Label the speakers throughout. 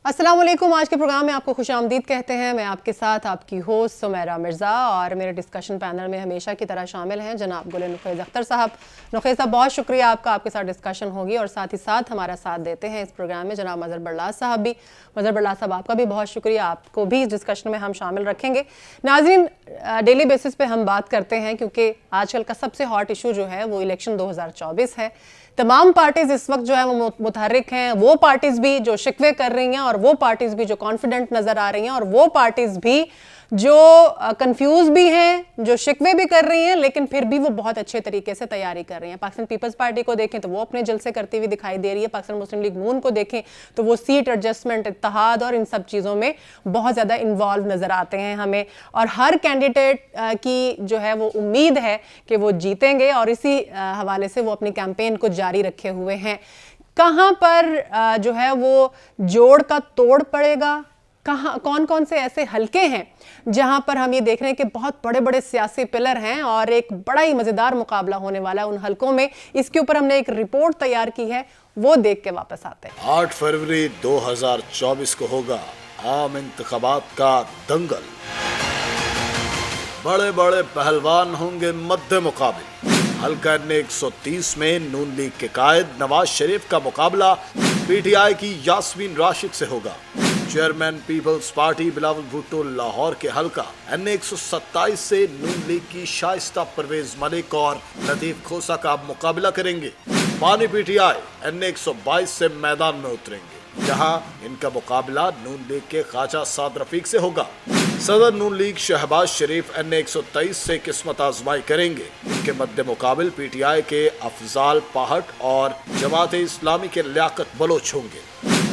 Speaker 1: السلام علیکم. آج کے پروگرام میں آپ کو خوش آمدید کہتے ہیں. میں آپ کے ساتھ آپ کی ہوسٹ سمیرہ مرزا اور میرے ڈسکشن پینل میں ہمیشہ کی طرح شامل ہیں جناب گل نقیز اختر صاحب. نقیز صاحب بہت شکریہ آپ کے ساتھ ڈسکشن ہوگی اور ساتھ ہی ساتھ ہمارا ساتھ دیتے ہیں اس پروگرام میں جناب مظہر برلاس صاحب بھی. مظہر برلاس صاحب آپ کا بھی بہت شکریہ, آپ کو بھی اس ڈسکشن میں ہم شامل رکھیں گے. ناظرین, ڈیلی بیسس پہ ہم بات کرتے ہیں کیونکہ آج کل کا سب سے ہاٹ ایشو جو ہے وہ الیکشن 2024 ہے. تمام پارٹیز اس وقت جو ہے وہ متحرک ہیں, وہ پارٹیز بھی جو شکوے کر رہی ہیں اور وہ پارٹیز بھی جو کانفیڈنٹ نظر آ رہی ہیں اور وہ پارٹیز بھی جو کنفیوز بھی ہیں, جو شکوے بھی کر رہی ہیں لیکن پھر بھی وہ بہت اچھے طریقے سے تیاری کر رہی ہیں. پاکستان پیپلز پارٹی کو دیکھیں تو وہ اپنے جلسے کرتی ہوئی دکھائی دے رہی ہے. پاکستان مسلم لیگ نون کو دیکھیں تو وہ سیٹ ایڈجسٹمنٹ, اتحاد اور ان سب چیزوں میں بہت زیادہ انوالو نظر آتے ہیں ہمیں, اور ہر کینڈیڈیٹ کی جو ہے وہ امید ہے کہ وہ جیتیں گے اور اسی حوالے سے وہ اپنی کیمپین کو جاری رکھے ہوئے ہیں. کہاں پر جو ہے وہ جوڑ کا توڑ پڑے گا, کون کون سے ایسے حلقے ہیں جہاں پر ہم یہ دیکھ رہے ہیں کہ بہت بڑے بڑے سیاسی پلر ہیں اور ایک بڑا ہی مزیدار مقابلہ ہونے والا ہے ان حلقوں میں. اس کے اوپر ہم نے ایک رپورٹ تیار کی ہے, وہ دیکھ کے واپس آتے ہیں.
Speaker 2: 8 فروری 2024 کو ہوگا عام انتخابات کا دنگل. بڑے بڑے پہلوان ہوں گے مد مقابل. حلقہ N130 میں نون لیگ کے قائد نواز شریف کا مقابلہ پی ٹی آئی کی یاسمین راشد سے ہوگا. چیئرمین پیپلز پارٹی بلاول بھٹو لاہور کے حلقہ N127 سے نون لیگ کی شائستہ پرویز ملک اور لطیف کھوسہ کا مقابلہ کریں گے. پانی پی ٹی آئی N122 سے میدان میں اتریں گے جہاں ان کا مقابلہ نون لیگ کے خواجہ سعد رفیق سے ہوگا. صدر نون لیگ شہباز شریف N123 سے قسمت آزمائی کریں گے. ان کے مد مقابل پی ٹی آئی کے افضال پاہٹ اور جماعت اسلامی کے لیاقت بلوچ ہوں گے.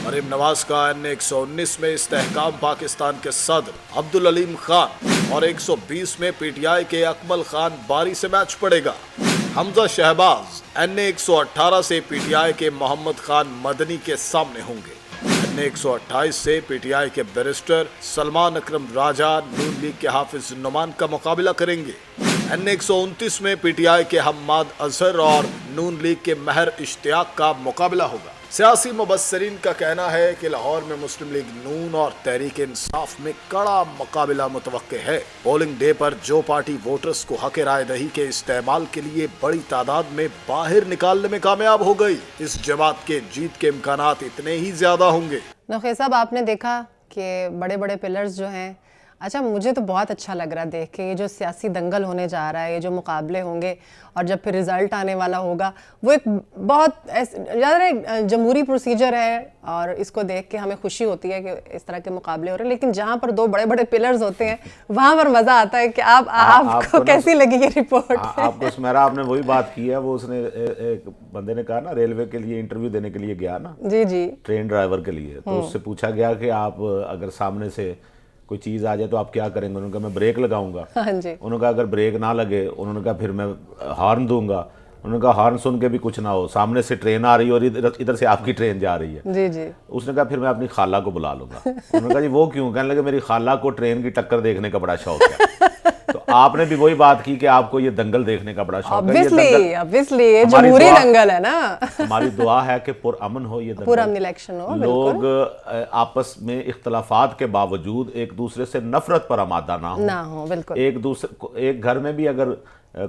Speaker 2: مریم نواز کا N119 میں استحکام پاکستان کے صدر عبدالعلیم خان اور 120 میں پی ٹی آئی کے اکمل خان باری سے میچ پڑے گا. حمزہ شہباز N118 سے پی ٹی آئی کے محمد خان مدنی کے سامنے ہوں گے. N128 سے پی ٹی آئی کے بیرسٹر سلمان اکرم راجہ نون لیگ کے حافظ نعمان کا مقابلہ کریں گے. N129 میں پی ٹی آئی کے حماد اظہر اور نون لیگ کے مہر اشتیاق کا مقابلہ ہوگا. سیاسی مبصرین کا کہنا ہے کہ لاہور میں مسلم لیگ نون اور تحریک انصاف میں کڑا مقابلہ متوقع ہے. پولنگ ڈے پر جو پارٹی ووٹرز کو حق رائے دہی کے استعمال کے لیے بڑی تعداد میں باہر نکالنے میں کامیاب ہو گئی, اس جماعت کے جیت کے امکانات اتنے ہی زیادہ ہوں گے.
Speaker 1: نقیز صاحب, آپ نے دیکھا کہ بڑے بڑے پلرز جو ہیں, اچھا مجھے تو بہت اچھا لگ رہا ہے دیکھ کے, یہ جو سیاسی دنگل ہونے جا رہا ہے, یہ جو مقابلے ہوں گے اور جب پھر رزلٹ آنے والا ہوگا, وہ ایک بہت جمہوری پروسیجر ہے اور اس کو دیکھ کے ہمیں خوشی ہوتی ہے کہ اس طرح کے مقابلے ہو رہے ہیں. لیکن جہاں پر دو بڑے بڑے پلرز ہوتے ہیں وہاں پر مزہ آتا ہے کہ آپ کو کیسی لگی یہ رپورٹ؟
Speaker 3: آپ کو سمیرا, آپ نے وہی بات کی ہے, وہ اس نے ایک بندے نے کہا نا ریلوے کے لیے انٹرویو دینے کے لیے گیا نا,
Speaker 1: جی
Speaker 3: ٹرین ڈرائیور کے لیے, تو اس سے پوچھا گیا کہ آپ اگر سامنے سے کوئی چیز آ جائے تو آپ کیا کریں گے؟ انہوں نے کہا میں بریک لگاؤں گا. انہوں نے کہا اگر بریک نہ لگے, انہوں نے کہا پھر میں ہارن دوں گا. انہوں نے کہا ہارن سن کے بھی کچھ نہ ہو, سامنے سے ٹرین آ رہی ہے اور ادھر سے آپ کی ٹرین جا رہی ہے. اس نے کہا پھر میں اپنی خالہ کو بلا لوں گا. انہوں نے کہا جی وہ کیوں؟ کہنے لگے میری خالہ کو ٹرین کی ٹکر دیکھنے کا بڑا شوق ہے. تو آپ نے بھی وہی بات کی کہ آپ کو یہ دنگل دیکھنے کا بڑا شوق ہے.
Speaker 1: obviously یہ جمہوری دنگل ہے نا.
Speaker 3: ہماری دعا ہے کہ پرامن ہو یہ دنگل,
Speaker 1: پرامن الیکشن ہو,
Speaker 3: لوگ آپس میں اختلافات کے باوجود ایک دوسرے سے نفرت پر آمادہ نہ ہو. بالکل ایک گھر میں بھی اگر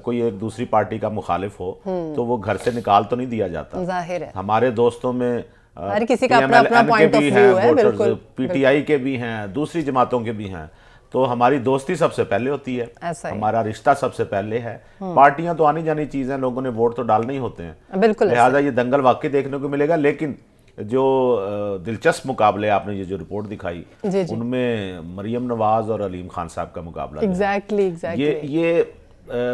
Speaker 3: کوئی ایک دوسری پارٹی کا مخالف ہو تو وہ گھر سے نکال تو نہیں دیا جاتا.
Speaker 1: ظاہر ہے
Speaker 3: ہمارے دوستوں میں
Speaker 1: ہر کسی کا اپنا اپنا پوائنٹ آف ویو ہے. بالکل
Speaker 3: پی ٹی آئی کے بھی ہیں, دوسری جماعتوں کے بھی ہیں, تو ہماری دوستی سب سے پہلے ہوتی ہے, ہمارا رشتہ سب سے پہلے ہے. پارٹیاں تو آنی جانی چیزیں, لوگوں نے ووٹ تو ڈالنے ہی ہوتے ہیں, لہٰذا یہ دنگل واقعی دیکھنے کو ملے گا. لیکن جو دلچسپ مقابلے آپ نے یہ جو رپورٹ دکھائی ان میں مریم نواز اور علیم خان صاحب کا مقابلہ, یہ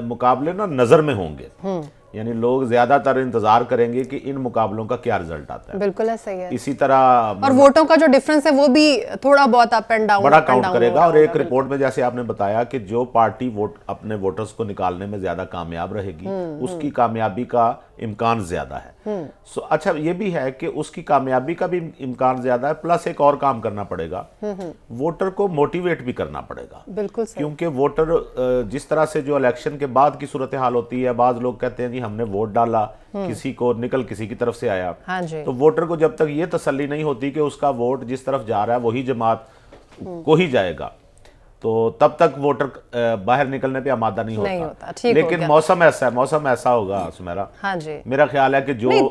Speaker 3: مقابلے نا نظر میں ہوں گے, یعنی لوگ زیادہ تر انتظار کریں گے کہ ان مقابلوں کا کیا رزلٹ آتا ہے.
Speaker 1: بالکل صحیح ہے.
Speaker 3: اسی طرح
Speaker 1: اور ووٹوں کا جو ڈیفرنس ہے وہ بھی تھوڑا بہت اپ اینڈ ڈاؤن
Speaker 3: بڑا کاؤنٹ کرے گا. اور ایک رپورٹ میں جیسے آپ نے بتایا کہ جو پارٹی اپنے ووٹرز کو نکالنے میں زیادہ کامیاب رہے گی اس کی کامیابی کا امکان زیادہ ہے. سو اچھا یہ بھی ہے کہ اس کی کامیابی کا بھی امکان زیادہ ہے، پلس ایک اور کام کرنا پڑے گا، ووٹر کو موٹیویٹ بھی کرنا پڑے گا،
Speaker 1: بالکل
Speaker 3: کیونکہ ووٹر جس طرح سے جو الیکشن کے بعد کی صورتحال ہوتی ہے، بعض لوگ کہتے ہیں جی ہم نے ووٹ ڈالا، کسی کو نکل کسی کی طرف سے آیا، تو ووٹر کو جب تک یہ تسلی نہیں ہوتی کہ اس کا ووٹ جس طرف جا رہا ہے وہی جماعت کو ہی جائے گا، تو تب تک ووٹر باہر نکلنے پہ آمادہ نہیں ہوتا۔ لیکن موسم ایسا ہے، موسم ایسا ہوگا سمیرا، میرا خیال ہے کہ جو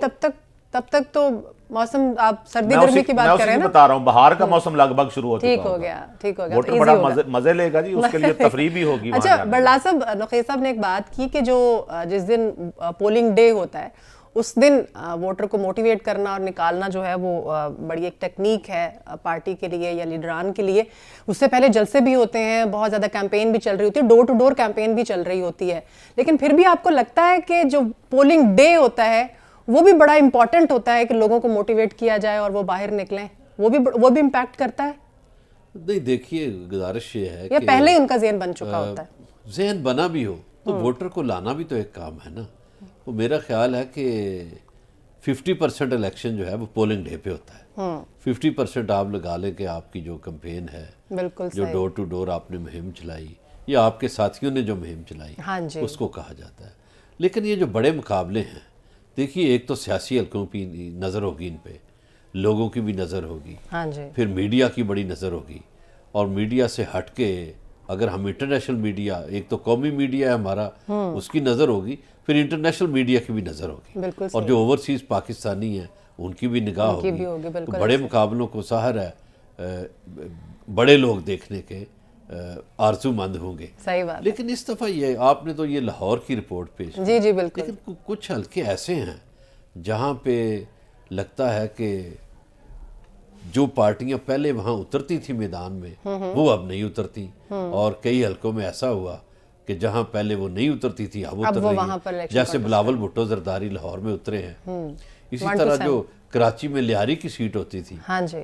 Speaker 1: تب تک تو موسم، آپ سردی گرمی کی بات کر رہے ہیں نا،
Speaker 3: بتا رہا ہوں بہار کا موسم لگ بھگ شروع ہو چکا
Speaker 1: ٹھیک ہو گیا، ٹھیک ہو گیا،
Speaker 3: ووٹر بڑا مزے لے گا جی، اس کے لیے تفریح بھی ہوگی۔
Speaker 1: اچھا برلا صاحب، نقیب صاحب نے ایک بات کی کہ جو جس دن پولنگ ڈے ہوتا ہے اس دن ووٹر کو موٹیویٹ کرنا اور نکالنا جو ہے وہ بڑی ایک ٹیکنیک ہے پارٹی کے لیے یا لیڈران کے لیے۔ اس سے پہلے جلسے بھی ہوتے ہیں، بہت زیادہ کیمپین بھی چل رہی ہوتی ہے، ڈور ٹو ڈور کیمپین بھی چل رہی ہوتی ہے، لیکن پھر بھی آپ کو لگتا ہے کہ جو پولنگ ڈے ہوتا ہے وہ بھی بڑا امپورٹنٹ ہوتا ہے کہ لوگوں کو موٹیویٹ کیا جائے اور وہ باہر نکلیں، وہ بھی امپیکٹ کرتا ہے؟
Speaker 4: نہیں دیکھیے، گزارش یہ ہے
Speaker 1: یا پہلے ہی ان کا ذہن بن چکا ہوتا ہے؟
Speaker 4: ذہن بنا بھی ہو تو ووٹر کو لانا بھی تو ایک کام ہے نا۔ وہ میرا خیال ہے کہ 50% الیکشن جو ہے وہ پولنگ ڈے پہ ہوتا ہے، 50% آپ لگا لیں کہ آپ کی جو کمپین ہے، جو ڈور ٹو ڈور آپ نے مہم چلائی یا آپ کے ساتھیوں نے جو مہم چلائی، اس کو کہا جاتا ہے۔ لیکن یہ جو بڑے مقابلے ہیں، دیکھیے ایک تو سیاسی حلقوں کی نظر ہوگی ان پہ، لوگوں کی بھی نظر ہوگی، پھر میڈیا کی بڑی نظر ہوگی، اور میڈیا سے ہٹ کے اگر ہم انٹرنیشنل میڈیا، ایک تو قومی میڈیا ہے ہمارا، اس کی نظر ہوگی، پھر انٹرنیشنل میڈیا کی بھی نظر ہوگی، اور جو اوورسیز پاکستانی ہیں ان کی بھی نگاہ ہوگی۔ تو بڑے مقابلوں کو ظاہر ہے بڑے لوگ دیکھنے کے آرزو مند ہوں گے۔ لیکن اس دفعہ یہ آپ نے تو یہ لاہور کی رپورٹ پیش کی، لیکن کچھ حلقے ایسے ہیں جہاں پہ لگتا ہے کہ جو پارٹیاں پہلے وہاں اترتی تھی میدان میں وہ اب نہیں اترتی، اور کئی حلقوں میں ایسا ہوا کہ جہاں پہلے وہ نہیں اترتی تھی اب اتر رہی ہیں، جیسے بلاول بھٹو زرداری لاہور میں اترے ہیں۔ اسی طرح جو کراچی میں لیاری کی سیٹ ہوتی تھی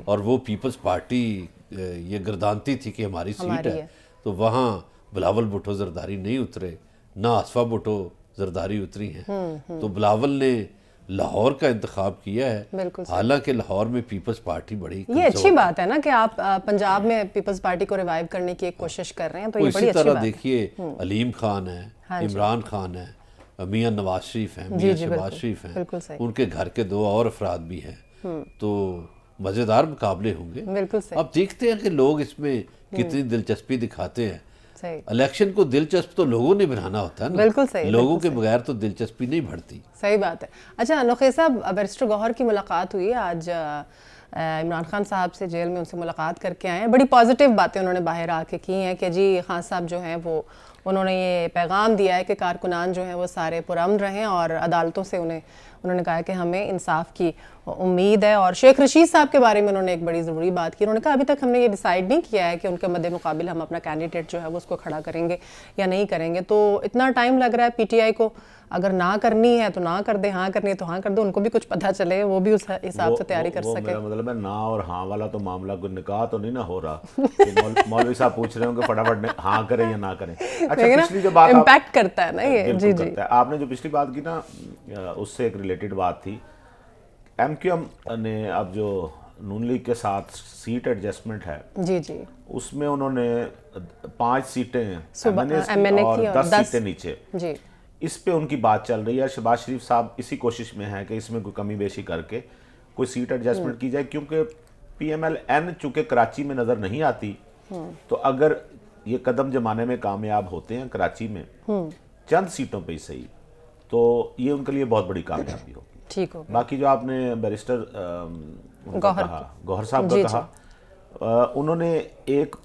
Speaker 4: اور وہ پیپلز پارٹی یہ گردانتی تھی کہ ہماری سیٹ ہے، تو وہاں بلاول بھٹو زرداری نہیں اترے، نہ آصفہ بھٹو زرداری اتری ہیں۔ تو بلاول نے لاہور کا انتخاب کیا ہے، حالانکہ لاہور میں پیپلز پارٹی بڑی،
Speaker 1: یہ اچھی بات ہے نا کہ آپ پنجاب میں پیپلز پارٹی کو ریوائیو کرنے کی ایک کوشش کر رہے ہیں، تو یہ بڑی اچھی بات ہے۔
Speaker 4: اسی طرح دیکھیے علیم خان ہے، عمران خان ہے، میاں نواز شریف ہیں، میاں شہباز شریف ہیں، ان کے گھر کے 2 اور افراد بھی ہیں، تو مزیدار مقابلے ہوں گے۔ اب دیکھتے ہیں کہ لوگ اس میں کتنی دلچسپی دکھاتے ہیں۔ الیکشن کو دلچسپ تو لوگوں نے بنانا ہوتا ہے نا، لوگوں کے بغیر تو دلچسپی نہیں بڑھتی۔
Speaker 1: صحیح بات ہے۔ اچھا نقیب صاحب، بیرسٹر گوہر کی ملاقات ہوئی آج، عمران خان صاحب سے جیل میں ان سے ملاقات کر کے آئے ہیں، بڑی پازیٹیو باتیں انہوں نے باہر آ کے کی ہیں کہ جی خان صاحب جو ہیں وہ انہوں نے یہ پیغام دیا ہے کہ کارکنان جو ہیں وہ سارے پرامن رہیں، اور عدالتوں سے انہوں نے کہا کہ ہمیں انصاف کی امید ہے۔ اور شیخ رشید صاحب کے بارے میں انہوں نے ایک بڑی ضروری بات کی، انہوں نے کہا ابھی تک ہم نے یہ ڈیسائیڈ نہیں کیا ہے کہ ان کے مد مقابل ہم اپنا کینڈیڈیٹ جو ہے وہ اس کو کھڑا کریں گے یا نہیں کریں گے، تو اتنا ٹائم لگ رہا ہے پی ٹی آئی کو، اگر نہ کرنی ہے تو نہ کر دیں، ہاں کرنی ہے تو ہاں کر دیں، ان کو بھی کچھ پتہ چلے، وہ بھی اس حساب سے تیاری کر سکے۔
Speaker 3: میرا مطلب ہے نہ اور ہاں والا تو معاملہ کوئی نکاح تو نہیں نہ ہو رہا، مولوی صاحب پوچھ رہے ہوں کہ فٹافٹ ہاں کریں یا نہ کریں۔ اچھا پچھلی جو بات
Speaker 1: امپیکٹ کرتا ہے نا یہ، جی جی
Speaker 3: آپ نے جو پچھلی بات کی نا، اس سے ایک ریلیٹڈ بات تھی، ایم کیو ایم نے اب جو نون لیگ کے ساتھ سیٹ ایڈجسٹمنٹ ہے،
Speaker 1: جی جی،
Speaker 3: اس میں انہوں نے 5 سیٹیں ایم این اے کی اور 10 سیٹیں نیچے،
Speaker 1: جی
Speaker 3: اس پہ ان کی بات چل رہی ہے۔ شہباز شریف صاحب اسی کوشش میں ہیں کہ اس میں کوئی کمی بیشی کر کے کوئی سیٹ ایڈجسٹمنٹ کی جائے، کیونکہ پی ایم ایل این چونکہ کراچی میں نظر نہیں آتی، تو اگر یہ قدم جمانے میں کامیاب ہوتے ہیں کراچی میں چند سیٹوں پہ ہی صحیح، تو یہ ان کے لیے بہت بڑی کامیابی ہوگی۔ ٹھیک ہو، باقی جو آپ نے بیرسٹر گوہر صاحب کا کہا، انہوں نے ایک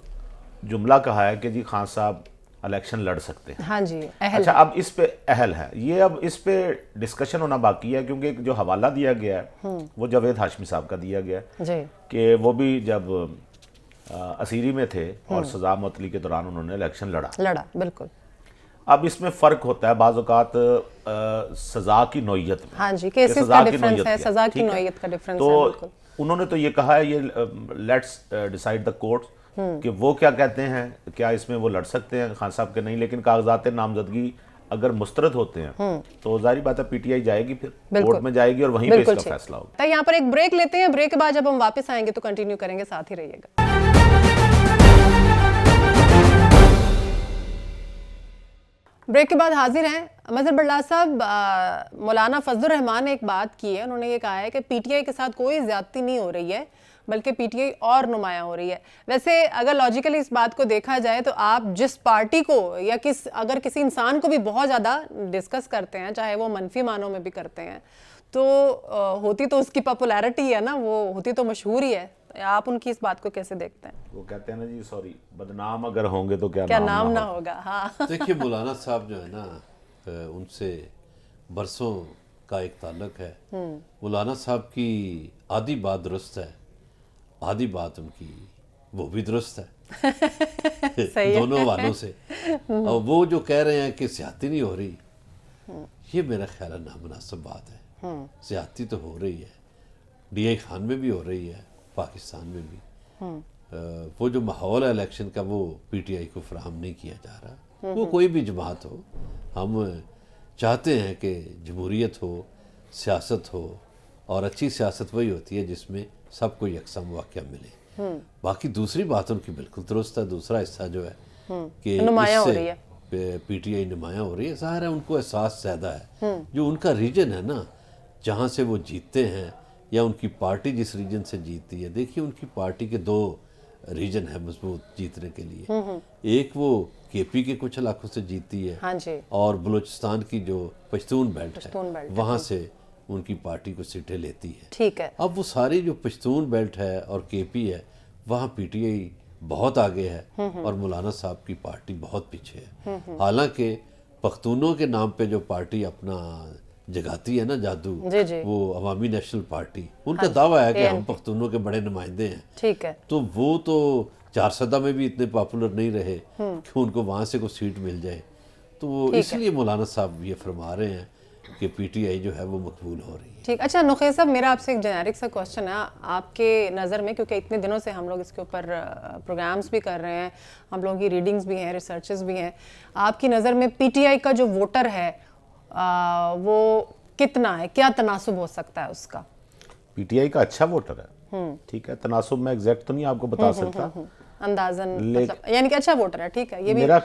Speaker 3: جملہ کہا ہے کہ جی خان صاحب الیکشن لڑ سکتے ہیں۔ ہاں جی، اچھا اب اس پہ اہل ہے یہ، اب اس پہ ڈسکشن ہونا باقی ہے، کیونکہ جو حوالہ دیا گیا ہے وہ جاوید ہاشمی صاحب کا دیا گیا ہے کہ وہ بھی جب اسیری میں تھے اور سزا معطلی کے دوران انہوں نے الیکشن لڑا۔ بالکل، اب اس میں فرق ہوتا ہے بعض اوقات سزا کی نوعیت میں،
Speaker 1: ہاں جی، کیسز کا ڈیفرنس ہے، سزا کی نوعیت کا ڈیفرنس ہے۔
Speaker 3: تو انہوں نے تو یہ کہا ہے، یہ لیٹس ڈیسائیڈ دا کورٹس کہ وہ کیا کہتے ہیں، کیا اس میں وہ لڑ سکتے ہیں خان صاحب کے نہیں، لیکن کاغذات نامزدگی اگر مسترد ہوتے ہیں تو ظاہری بات ہے پی ٹی آئی جائے گی، پھر کورٹ میں جائے گی اور وہیں پہ اس کا فیصلہ ہوگا۔
Speaker 1: تو یہاں پر ایک بریک لیتے ہیں، بریک کے بعد جب ہم واپس آئیں گے تو کنٹینیو کریں گے، ساتھ ہی رہیے گا۔ بریک کے بعد حاضر ہیں مظہر بڑلا صاحب۔ مولانا فضل الرحمان نے ایک بات کی ہے، انہوں نے یہ کہا ہے کہ پی ٹی آئی کے ساتھ کوئی زیادتی نہیں ہو رہی ہے بلکہ پی ٹی آئی اور نمایاں ہو رہی ہے۔ ویسے اگر لاجیکلی اس بات کو دیکھا جائے تو آپ جس پارٹی کو یا اگر کسی انسان کو بھی بہت زیادہ ڈسکس کرتے ہیں، چاہے وہ منفی معنوں میں بھی کرتے ہیں، تو ہوتی تو اس کی پاپولیرٹی ہے نا، وہ ہوتی تو مشہور ہی ہے۔ آپ ان کی اس بات کو کیسے دیکھتے ہیں؟
Speaker 3: وہ کہتے ہیں نا جی سوری، بدنام اگر ہوں گے تو کیا
Speaker 1: نام نہ ہوگا۔ ہاں
Speaker 4: دیکھیے مولانا صاحب جو ہے نا، ان سے برسوں کا ایک تعلق ہے۔ مولانا صاحب کی آدھی بات درست ہے، آدھی بات ان کی وہ بھی درست ہے، دونوں حوالوں سے۔ اور وہ جو کہہ رہے ہیں کہ زیادتی نہیں ہو رہی، یہ میرا خیال ہے نامناسب بات ہے۔ زیادتی تو ہو رہی ہے، ڈی آئی خان میں بھی ہو رہی ہے، پاکستان میں بھی۔ وہ جو ماحول ہے الیکشن کا وہ پی ٹی آئی کو فراہم نہیں کیا جا رہا، وہ کوئی بھی جماعت ہو۔ ہم چاہتے ہیں کہ جمہوریت ہو، سیاست ہو، اور اچھی سیاست وہی ہوتی ہے جس میں سب کو یکساں مواقع ملے۔ باقی دوسری بات ان کی بالکل درست ہے۔ دوسرا حصہ جو ہے کہ
Speaker 1: نمایاں
Speaker 4: اس
Speaker 1: ہو رہی ہے،
Speaker 4: سے پی ٹی آئی نمایاں ہو رہی ہے، ظاہر ہے ان کو احساس زیادہ ہے۔ جو ان کا ریجن ہے نا، جہاں سے وہ جیتتے ہیں، یا ان کی پارٹی جس ریجن سے جیتتی ہے، دیکھیے ان کی پارٹی کے دو ریجن ہے مضبوط جیتنے کے لیے۔ ایک وہ کے پی کے کچھ علاقوں سے جیتی ہے، اور بلوچستان کی جو پشتون بیلٹ ہے وہاں سے ان کی پارٹی کو سیٹیں لیتی ہے۔
Speaker 1: ٹھیک ہے،
Speaker 4: اب وہ ساری جو پشتون بیلٹ ہے اور کے پی ہے، وہاں پی ٹی آئی بہت آگے ہے اور مولانا صاحب کی پارٹی بہت پیچھے ہے۔ حالانکہ پختونوں کے نام پہ جو پارٹی اپنا جگاتی ہے نا جادو، وہ عوامی نیشنل پارٹی، ان کا دعویٰ ہے کہ ہم پختونوں کے بڑے نمائندے ہیں۔
Speaker 1: ٹھیک ہے،
Speaker 4: تو وہ تو 400 میں بھی اتنے پاپولر نہیں رہے کہ ان کو وہاں سے کوئی سیٹ مل جائے۔ تو وہ اس لیے مولانا صاحب یہ فرما رہے ہیں کہ پی ٹی آئی جو ہے وہ مقبول ہو رہی ہے۔
Speaker 1: ٹھیک۔ اچھا نقیب صاحب، میرا آپ سے ایک جنیرک سا کوسچن ہے، آپ کے نظر میں، کیونکہ اتنے دنوں سے ہم لوگ اس کے اوپر پروگرامز بھی کر رہے ہیں، ہم لوگوں کی ریڈنگز بھی ہیں، ریسرچز بھی ہیں، آپ کی نظر میں پی ٹی آئی کا جو ووٹر ہے وہ کتنا ہے؟ کیا تناسب ہو سکتا ہے اس کا؟
Speaker 3: پی ٹی آئی کا اچھا ووٹر ہے، ٹھیک ہے، تناسب میں ایگزیکٹ تو نہیں آپ کو بتا سکتا،
Speaker 1: اندازاً یعنی کہ اچھا ووٹر ہے، ٹھیک ہے، یہ بھی
Speaker 3: میرا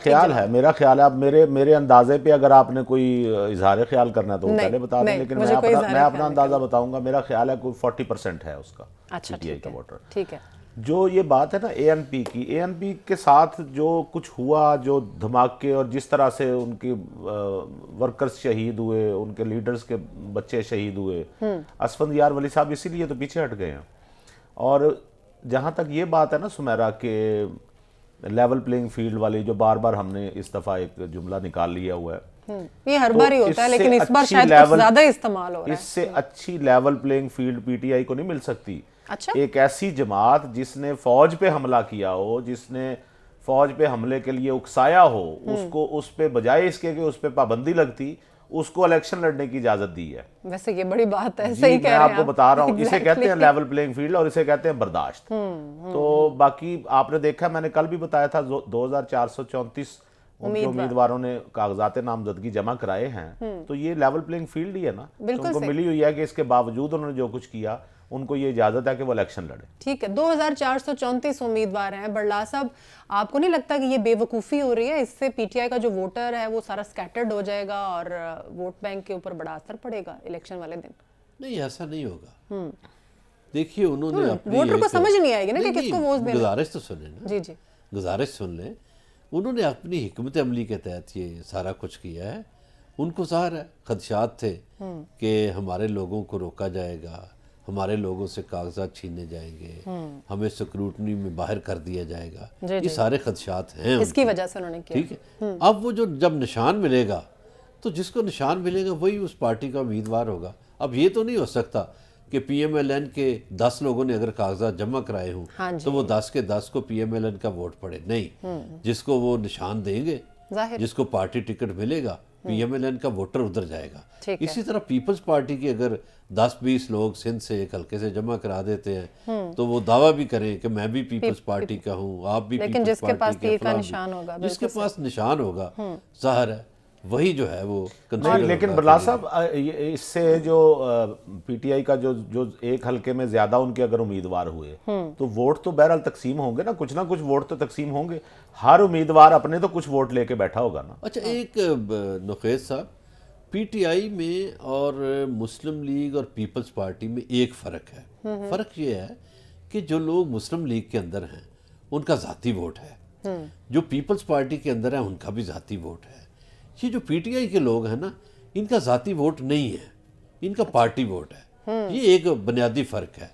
Speaker 3: خیال ہے اب میرے اندازے پہ اگر آپ نے کوئی اظہار خیال کرنا ہے تو وہ پہلے بتا دیں، لیکن میں اپنا اندازہ بتاؤں گا، میرا خیال ہے کوئی 40% ہے اس کا پی ٹی آئی کا ووٹر۔
Speaker 1: ٹھیک ہے،
Speaker 3: جو یہ بات ہے نا اے این پی کی، اے این پی کے ساتھ جو کچھ ہوا، جو دھماکے اور جس طرح سے ان کی ورکرز شہید ہوئے، ان کے لیڈرز کے بچے شہید ہوئے، اسفند یار ولی صاحب اسی لیے تو پیچھے ہٹ گئے ہیں۔ اور جہاں تک یہ بات ہے نا سمیرا کہ لیول پلینگ فیلڈ والی جو بار بار ہم نے اس دفعہ ایک جملہ نکال لیا ہوا ہے،
Speaker 1: یہ ہر بار ہی ہوتا ہے لیکن اس بار شاید کچھ زیادہ استعمال ہو رہا ہے۔
Speaker 3: اس سے اچھی level playing field P T I کو نہیں مل سکتی۔ ایک ایسی جماعت جس نے فوج پہ حملہ کیا ہو، جس نے فوج پہ حملے کے لیے اکسایا ہو، اس کو اس پہ بجائے اس کے کہ اس پہ پابندی لگتی، اس کو الیکشن لڑنے کی اجازت دی ہے۔
Speaker 1: ویسے یہ بڑی بات ہے،
Speaker 3: صحیح کہہ رہے ہیں آپ، میں آپ کو بتا رہا ہوں، اسے کہتے ہیں لیول پلینگ فیلڈ اور اسے کہتے ہیں برداشت۔ تو باقی آپ نے دیکھا، میں نے کل بھی بتایا تھا 2434 ان کے امیدواروں نے کاغذات نامزدگی جمع کرائے ہیں، تو یہ لیول پلینگ فیلڈ ہی ہے نا، ان کو ملی ہوئی ہے کہ اس کے باوجود انہوں نے جو کچھ کیا، ان کو یہ اجازت ہے کہ وہ الیکشن لڑے۔
Speaker 1: ٹھیک ہے، 2434 امیدوار ہیں۔ بڑلا صاحب، آپ کو نہیں لگتا کہ یہ بے وقوفی ہو رہی ہے؟ اس سے پی ٹی آئی کا جو ووٹر ہے وہ سارا سکیٹرڈ ہو جائے گا اور ووٹ بینک کے اوپر بڑا اثر پڑے گا الیکشن والے دن؟
Speaker 4: نہیں، ایسا نہیں ہوگا۔ دیکھیے انہوں نے
Speaker 1: ووٹر کو سمجھ نہیں آئے گی نا کہ کس کو ووٹ دینا۔
Speaker 4: گزارش تو سنیں نا،
Speaker 1: جی جی،
Speaker 4: گزارش سن لیں۔ انہوں نے اپنی حکمت عملی کے تحت یہ سارا کچھ کیا ہے۔ ان کو ظاہر ہے خدشات تھے کہ ہمارے لوگوں کو روکا جائے گا، ہمارے لوگوں سے کاغذات چھینے جائیں گے، ہمیں سکروٹنی میں باہر کر دیا جائے گا، یہ سارے خدشات ہیں
Speaker 1: اس کی وجہ سے انہوں نے کیا۔
Speaker 4: ٹھیک ہے، اب وہ جو جب نشان ملے گا تو جس کو نشان ملے گا وہی اس پارٹی کا امیدوار ہوگا۔ اب یہ تو نہیں ہو سکتا کہ پی ایم ایل این کے 10 لوگوں نے اگر کاغذات جمع کرائے ہوں تو وہ 10 کے 10 کو پی ایم ایل این کا ووٹ پڑے، نہیں، جس کو وہ نشان دیں گے، جس کو پارٹی ٹکٹ ملے گا، پی ایم ایل این کا ووٹر ادھر جائے گا۔ اسی طرح پیپلز پارٹی کی اگر 10-20 لوگ سندھ سے ایک حلقے سے جمع کرا دیتے ہیں تو وہ دعویٰ بھی کریں کہ میں بھی پیپلز پارٹی کا ہوں، آپ بھی پیپلز پارٹی کے، جس کے پاس نشان ہوگا، ظاہر ہے وہی جو ہے وہ
Speaker 3: نہیں، لیکن برلا صاحب اس سے جو پی ٹی آئی کا جو ایک حلقے میں زیادہ ان کے اگر امیدوار ہوئے تو ووٹ تو بہرحال تقسیم ہوں گے نا، کچھ نہ کچھ ووٹ تو تقسیم ہوں گے، ہر امیدوار اپنے تو کچھ ووٹ لے کے بیٹھا ہوگا نا۔
Speaker 4: اچھا ایک نقیض صاحب، پی ٹی آئی میں اور مسلم لیگ اور پیپلز پارٹی میں ایک فرق ہے، فرق یہ ہے کہ جو لوگ مسلم لیگ کے اندر ہیں ان کا ذاتی ووٹ ہے، جو پیپلز پارٹی کے اندر ہیں ان کا بھی ذاتی ووٹ ہے۔ یہ جو پی ٹی آئی کے لوگ ہیں نا، ان کا ذاتی ووٹ نہیں ہے، ان کا پارٹی ووٹ ہے، یہ ایک بنیادی فرق ہے۔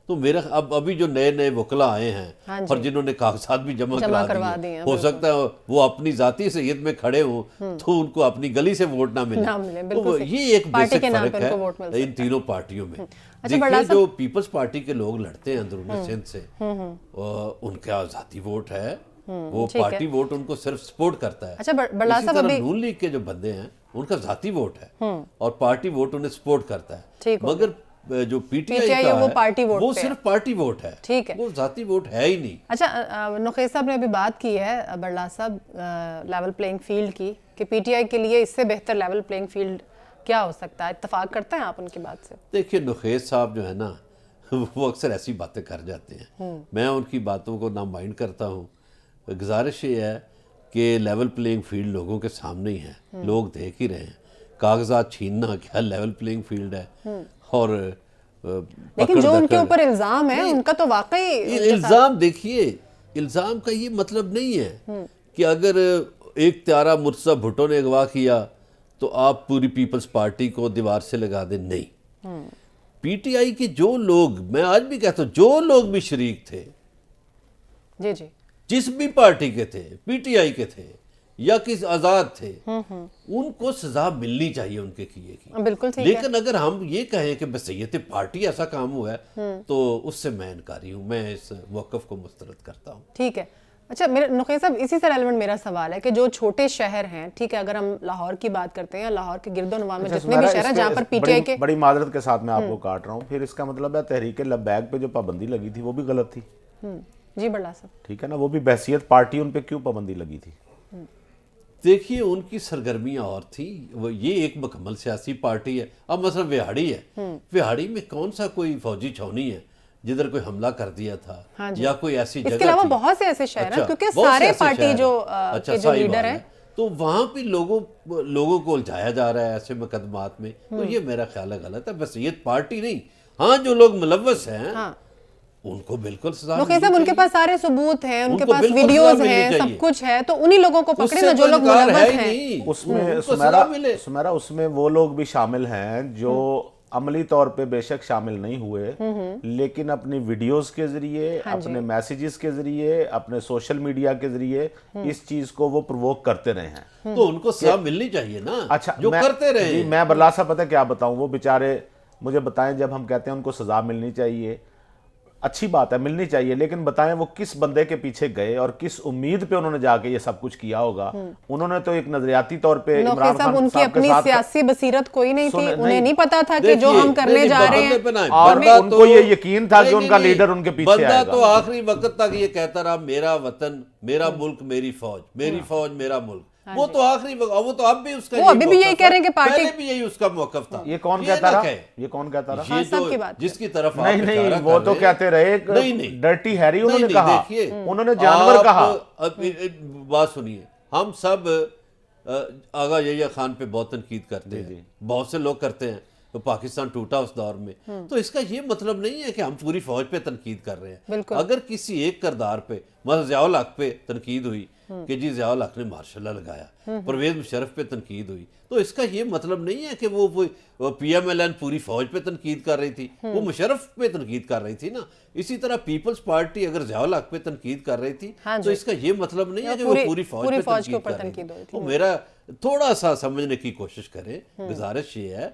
Speaker 4: تو میرا ابھی جو نئے نئے وکلا آئے ہیں اور جنہوں نے کاغذات بھی جمع کروا دیے، ہو سکتا ہے وہ اپنی ذاتی حیثیت میں کھڑے ہوں تو ان کو اپنی گلی سے ووٹ نہ ملے، تو یہ ایک بیسک فرق ہے ان تینوں پارٹیوں میں۔ دیکھیے جو پیپلز پارٹی کے لوگ لڑتے ہیں اندرون سندھ سے، ان کا ذاتی ووٹ ہے، وہ پارٹی ووٹ ان کو صرف سپورٹ کرتا ہے۔
Speaker 1: اسی
Speaker 4: طرح نون لیگ کے جو بندے ہیں ان کا ذاتی ووٹ ہے اور پارٹی ووٹ انہیں سپورٹ کرتا ہے، مگر جو پی ٹی آئی کا ہے وہ صرف پارٹی ووٹ ہے، وہ ذاتی ووٹ ہے ہی نہیں۔
Speaker 1: اچھا نقیض صاحب نے ابھی بات کی ہے برلا صاحب لیول پلینگ فیلڈ کی، کہ پی ٹی آئی کے لیے اس سے بہتر لیول پلینگ فیلڈ کیا ہو سکتا ہے، اتفاق کرتے ہیں آپ ان کی بات سے؟
Speaker 4: دیکھیے نقیض صاحب جو ہے نا وہ اکثر ایسی باتیں کر جاتے ہیں، میں ان کی باتوں کو نہ مائنڈ کرتا ہوں۔ گزارش یہ ہے کہ لیول پلینگ فیلڈ لوگوں کے سامنے ہی ہے، لوگ دیکھ ہی رہے ہیں، کاغذات چھیننا کیا لیول پلینگ فیلڈ ہے؟ اور
Speaker 1: لیکن جو ان کے اوپر الزام ہے ان کا تو واقعی
Speaker 4: الزام، دیکھیے الزام کا یہ مطلب نہیں ہے کہ اگر ایک تیارہ مرتضیٰ بھٹو نے اغوا کیا تو آپ پوری پیپلز پارٹی کو دیوار سے لگا دیں، نہیں۔ پی ٹی آئی کے جو لوگ، میں آج بھی کہتا ہوں، جو لوگ بھی شریک تھے،
Speaker 1: جی جی
Speaker 4: جس بھی پارٹی کے تھے، پی ٹی آئی کے تھے یا کس آزاد تھے، ان کو سزا ملنی چاہیے ان کے کیے کی،
Speaker 1: بالکل ٹھیک ہے۔
Speaker 4: لیکن اگر ہم یہ کہیں کہ بسیط پارٹی ایسا کام ہوا ہے تو اس سے میں انکاری ہوں، میں اس موقف کو مسترد کرتا ہوں۔
Speaker 1: ٹھیک ہے۔ اچھا میرے نقیض صاحب اسی سے ریلیونٹ میرا سوال ہے کہ جو چھوٹے شہر ہیں، ٹھیک ہے، اگر ہم لاہور کی بات کرتے ہیں، لاہور کے گرد و نواح میں جتنے بھی شہر ہیں جہاں پر پی ٹی آئی کے،
Speaker 3: بڑی معذرت کے ساتھ میں آپ کو کاٹ رہا ہوں، پھر اس کا مطلب ہے تحریک لبیک پہ جو پابندی لگی تھی وہ بھی غلط تھی؟
Speaker 1: جی برلا صاحب
Speaker 3: ٹھیک ہے نا، وہ بھی بحیثیت پارٹی ان پہ کیوں پابندی لگی تھی؟
Speaker 4: دیکھیے ان کی سرگرمیاں اور تھیں، وہ یہ ایک مکمل سیاسی پارٹی ہے۔ اب مثلا وہاڑی ہے، وہاڑی میں کون سا کوئی فوجی چھاونی ہے جدھر کوئی حملہ کر دیا تھا یا کوئی ایسی جگہ تھی؟
Speaker 1: اس کے علاوہ بہت سے ایسے شہر ہیں کیونکہ سارے پارٹی جو لیڈر ہیں،
Speaker 4: تو وہاں پہ لوگوں کو الجھایا جا رہا ہے ایسے مقدمات میں، تو یہ میرا خیال ہے غلط ہے۔ بس یہ پارٹی نہیں، ہاں جو لوگ ملوث ہیں ان کو بالکل سزا
Speaker 1: نقیض صاحب ان کے پاس سارے ثبوت ہیں، ان کے پاس ویڈیوز ہیں، سب کچھ ہے، تو انہی لوگوں کو پکڑے نا جو لوگ ملوث ہیں۔
Speaker 3: اس میں سمیرا اس میں وہ لوگ بھی شامل ہیں جو عملی طور پہ بے شک شامل نہیں ہوئے، لیکن اپنی ویڈیوز کے ذریعے، اپنے میسیجز کے ذریعے، اپنے سوشل میڈیا کے ذریعے اس چیز کو وہ پرووک کرتے رہے ہیں،
Speaker 4: تو ان کو سزا ملنی چاہیے نا،
Speaker 3: اچھا
Speaker 4: جو کرتے رہے ہیں۔
Speaker 3: میں برلا صاحب پتہ کیا بتاؤں، وہ بیچارے مجھے بتائیں، جب ہم کہتے ہیں ان کو سزا ملنی چاہیے، اچھی بات ہے ملنی چاہیے، لیکن بتائیں وہ کس بندے کے پیچھے گئے اور کس امید پہ انہوں نے جا کے یہ سب کچھ کیا ہوگا؟ انہوں نے تو ایک نظریاتی طور پہ عمران خان
Speaker 1: ان کی اپنی سیاسی بصیرت کوئی نہیں تھی، انہیں نہیں پتا تھا کہ جو ہم کرنے جا رہے ہیں،
Speaker 3: اور ان کو یہ یقین تھا کہ ان کا لیڈر ان کے پیچھے آئے گا۔
Speaker 4: بندہ تو آخری وقت تک یہ کہتا رہا میرا وطن میرا ملک میری فوج، میری فوج میرا ملک، وہ تو آخری وقت، وہ تو اب بھی اس کا،
Speaker 1: وہ ابھی بھی یہی کہہ رہے ہیں کہ پارٹی،
Speaker 4: پہلے بھی یہی اس کا موقف تھا۔
Speaker 3: یہ کون کہتا رہا؟ یہ کون کہتا رہا؟
Speaker 4: یہ جو جس کی طرف
Speaker 3: نہیں نہیں، وہ تو کہتے رہے ڈرٹی ہیری، انہوں نے کہا، انہوں نے جانور کہا۔
Speaker 4: بات سنیے، ہم سب آغا یحییٰ خان پہ بہت تنقید کرتے ہیں، بہت سے لوگ کرتے ہیں، تو پاکستان ٹوٹا اس دور میں، تو اس کا یہ مطلب نہیں ہے کہ ہم پوری فوج پہ تنقید کر رہے ہیں۔ اگر کسی ایک کردار پہ، مثلا ضیاء الحق پہ تنقید ہوئی کہ جی ضیاء الحق نے ماشاء اللہ لگایا، پرویز مشرف پہ تنقید ہوئی، تو اس کا یہ مطلب نہیں ہے کہ وہ پی ایم ایل این پوری فوج پہ تنقید کر رہی تھی، وہ مشرف پہ تنقید کر رہی تھی نا۔ اسی طرح پیپلز پارٹی اگر ضیاء الحق پہ تنقید کر رہی تھی تو اس کا یہ مطلب نہیں ہے کہ وہ پوری فوج پہ تنقید کر رہی تھی۔ تو میرا تھوڑا سا سمجھنے کی کوشش کریں، گزارش یہ ہے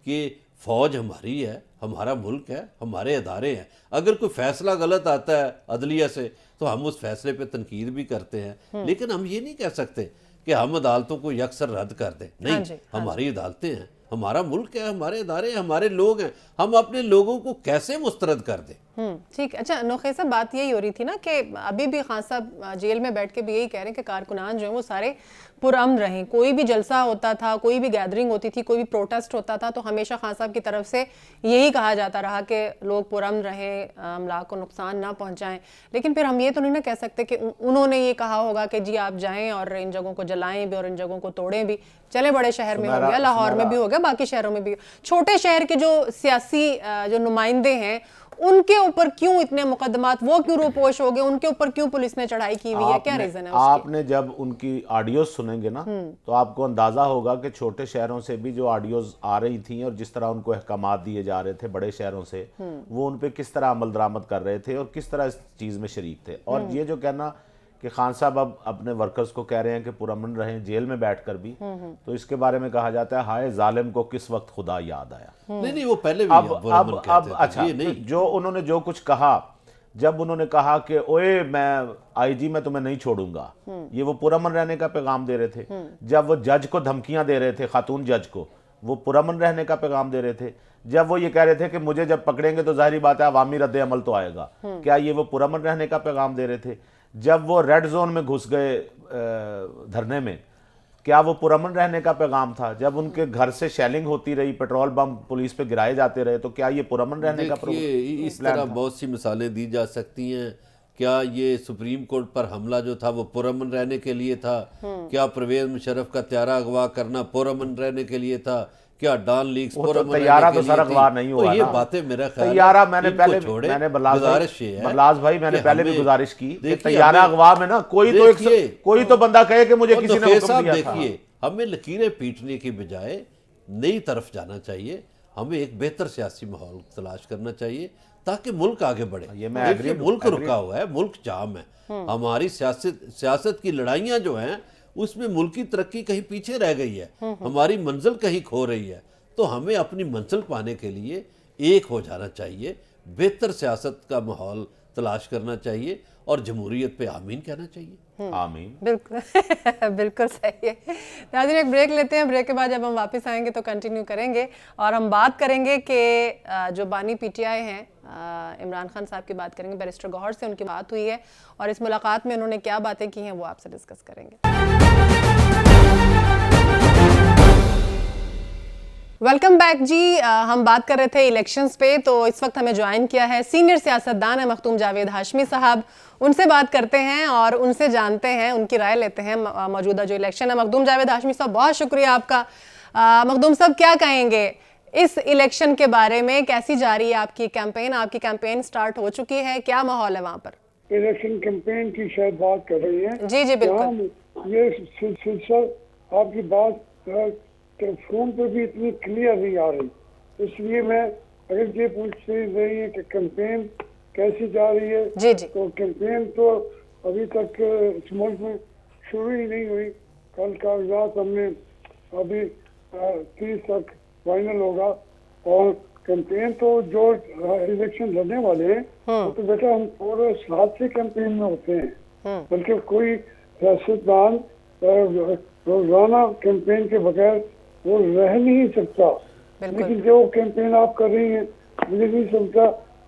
Speaker 4: کہ فوج ہماری ہے، ہمارا ملک ہے، ہمارے ادارے ہیں، اگر کوئی فیصلہ غلط آتا ہے عدلیہ سے تو ہم اس فیصلے پہ تنقید بھی کرتے ہیں، لیکن ہم یہ نہیں کہہ سکتے کہ ہم عدالتوں کو یکسر رد کر دیں، نہیں، ہماری عدالتیں ہیں، ہمارا ملک ہے، ہمارے ادارے ہیں، ہمارے لوگ ہیں، ہم اپنے لوگوں کو کیسے مسترد کر دیں؟
Speaker 1: ٹھیک. اچھا نوخیز صاحب بات یہی ہو رہی تھی نا کہ ابھی بھی خان صاحب جیل میں بیٹھ کے بھی یہی کہہ رہے ہیں کہ کارکنان جو ہیں وہ سارے پرامن رہیں. کوئی بھی جلسہ ہوتا تھا, کوئی بھی گیدرنگ ہوتی تھی, کوئی بھی پروٹیسٹ ہوتا تھا تو ہمیشہ خان صاحب کی طرف سے یہی کہا جاتا رہا کہ لوگ پرامن رہیں, املاک کو نقصان نہ پہنچائیں. لیکن پھر ہم یہ تو نہیں نہ کہہ سکتے کہ انہوں نے یہ کہا ہوگا کہ جی آپ جائیں اور ان جگہوں کو جلائیں بھی اور ان جگہوں کو توڑیں بھی. چلے بڑے شہر میں ہو گیا, لاہور میں بھی ہو گیا, باقی شہروں میں بھی. چھوٹے شہر کے جو سیاسی جو نمائندے ہیں ان کے اوپر کیوں اتنے مقدمات, وہ کیوں روپوش ہو گئے, ان کے اوپر کیوں پولیس نے چڑھائی کی ہوئی ہے, کیا ریزن ہے اس کی؟
Speaker 3: آپ نے جب ان کی آڈیوز سنیں گے نا تو آپ کو اندازہ ہوگا کہ چھوٹے شہروں سے بھی جو آڈیوز آ رہی تھیں اور جس طرح ان کو احکامات دیے جا رہے تھے بڑے شہروں سے, وہ ان پہ کس طرح عمل درآمد کر رہے تھے اور کس طرح اس چیز میں شریک تھے. اور یہ جو کہنا کہ خان صاحب اب اپنے ورکرز کو کہہ رہے ہیں کہ پرامن رہیں جیل میں بیٹھ کر بھی, تو اس کے بارے میں کہا جاتا ہے ہائے ظالم کو کس وقت خدا یاد آیا.
Speaker 4: نہیں وہ پہلے بھی
Speaker 3: اب اچھا جو انہوں نے جو کچھ کہا, جب انہوں نے کہا کہ اوئے میں آئی جی میں تمہیں نہیں چھوڑوں گا, یہ وہ پرامن رہنے کا پیغام دے رہے تھے. جب وہ جج کو دھمکیاں دے رہے تھے, خاتون جج کو, وہ پرامن رہنے کا پیغام دے رہے تھے. جب وہ یہ کہہ رہے تھے کہ مجھے جب پکڑیں گے تو ظاہری بات ہے عوامی رد عمل تو آئے گا, کیا یہ وہ پرامن رہنے کا پیغام دے رہے تھے؟ جب وہ ریڈ زون میں گھس گئے دھرنے میں, کیا وہ پرامن رہنے کا پیغام تھا؟ جب ان کے گھر سے شیلنگ ہوتی رہی, پیٹرول بم پولیس پہ گرائے جاتے رہے, تو کیا یہ پرامن رہنے کا
Speaker 4: دیکھیے اس طرح بہت سی مثالیں دی جا سکتی ہیں. کیا یہ سپریم کورٹ پر حملہ جو تھا وہ پرامن رہنے کے لیے تھا؟ کیا پرویز مشرف کا طیارہ اغوا کرنا پرامن رہنے کے لیے تھا؟ کیا ڈان لیکس پرامن
Speaker 3: طیارہ تو سر اغوا نہیں ہوا نا.
Speaker 4: یہ باتیں میرا خیال
Speaker 3: طیارہ میں نے پہلے
Speaker 4: گزارش
Speaker 3: بھائی میں نے پہلے بھی گزارش کی کہ طیارہ اغوا میں نا کوئی تو بندہ کہے کہ مجھے کسی نے حکم دیا تھا.
Speaker 4: دیکھیے ہمیں لکیریں پیٹنے کی بجائے نئی طرف جانا چاہیے. ہمیں ایک بہتر سیاسی ماحول تلاش کرنا چاہیے تاکہ ملک آگے بڑھے. دیکھیے ملک رکا ہوا ہے, ملک جام ہے. ہماری سیاست کی لڑائیاں جو ہیں اس میں ملکی ترقی کہیں پیچھے رہ گئی ہے, ہماری منزل کہیں کھو رہی ہے. تو ہمیں اپنی منزل پانے کے لیے ایک ہو جانا چاہیے, بہتر سیاست کا ماحول تلاش کرنا چاہیے اور جمہوریت پہ آمین کہنا چاہیے.
Speaker 3: آمین.
Speaker 1: بالکل صحیح ہے. ناظرین ایک بریک لیتے ہیں, بریک کے بعد جب ہم واپس آئیں گے تو کنٹینیو کریں گے اور ہم بات کریں گے کہ جو بانی پی ٹی آئی ہیں عمران خان صاحب کی بات کریں گے. بیرسٹر گوہر سے ان کی بات ہوئی ہے اور اس ملاقات میں انہوں نے کیا باتیں کی ہیں وہ آپ سے ڈسکس کریں گے. ویلکم بیک جی. ہم بات کر رہے تھے الیکشنز پہ, تو اس وقت ہمیں جوائن کیا ہے سینئر سیاستدان ہے مختوم جاوید ہاشمی صاحب. ان سے بات کرتے ہیں اور ان سے جانتے ہیں, ان کی رائے لیتے ہیں موجودہ جو الیکشن ہے. مختوم جاوید ہاشمی صاحب بہت شکریہ آپ کا. مختوم صاحب کیا کہیں گے اس الیکشن کے بارے میں, کیسی جا رہی ہے آپ کی کیمپین؟ آپ کی کیمپین سٹارٹ ہو چکی ہے, کیا ماحول ہے وہاں پر؟
Speaker 5: الیکشن کیمپین کی شاید بات کر رہی ہیں.
Speaker 1: جی جی بالکل.
Speaker 5: یہ سلسلہ آپ کی بات فون پہ بھی اتنی کلیئر نہیں آ رہی, اس لیے میں اگر یہ پوچھ رہی ہے کہ کیمپین کیسی جا رہی ہے,
Speaker 1: جی جی.
Speaker 5: تو کیمپین تو ابھی تک اس ملک میں شروع ہی نہیں ہوئی. کل کاغذات ہم نے ابھی 30 تک فائنل ہوگا, اور کیمپین تو جو الیکشن لڑنے والے ہیں وہ تو بیٹا ہم پورے ساتھ سے کیمپین میں ہوتے ہیں, بلکہ کوئی سیاستدان روزانہ کیمپین کے بغیر وہ رہ نہیں سکتا. لیکن جو کیمپین آپ کر رہی ہیں مجھے نہیں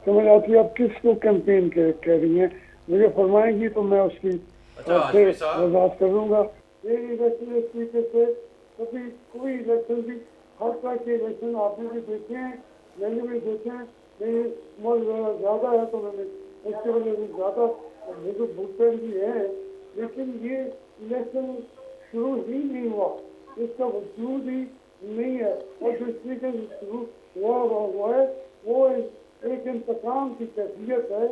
Speaker 5: سمجھ آتی آپ کس کو کیمپین کہہ رہی ہیں. مجھے فرمائیں گی تو میں اس کی وضاحت کروں گا. یہ الیکشن اس طریقے سے کبھی کوئی الیکشن بھی, ہر طرح کے الیکشن آپ نے بھی دیکھے ہیں, میں نے بھی دیکھے ہیں. زیادہ ہے تو میں نے اس کی وجہ سے زیادہ بھوکتے بھی ہیں, لیکن یہ الیکشن شروع ہی نہیں ہوا, اس کا وجود ہی نہیں ہے. اور جس طریقے سے شروع ہوا ہے وہ ایک انتقام کی کیفیت ہے,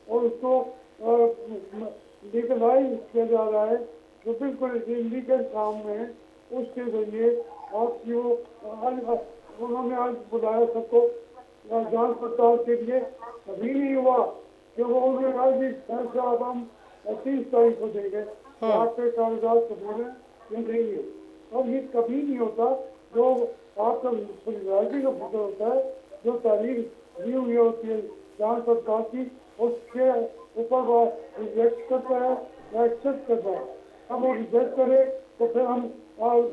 Speaker 5: اور اس کو لیگلائز کیا جا رہا ہے جو بالکل انلیگل کام میں ہے. اس کے ذریعے آپ کی انہوں نے آج بلایا سب کو جانچ پڑتال کے لیے, کبھی نہیں ہوا کہ وہ انہوں نے کہا کہ فیصلہ اب ہم 30 تاریخ کو دیں گے, آپ کے کاغذات قبول ہیں یہ نہیں ہے. اور یہ کبھی نہیں ہوتا جو آپ کا راجی کا فکر ہوتا ہے, جو تاریخ دی ہوئی ہوتی ہے جانچ پڑتال کی, اس کے اوپر وہ ریجیکٹ کرتا ہے یا ایکسپٹ کرتا ہے. اب وہ ریجیکٹ کرے تو پھر ہم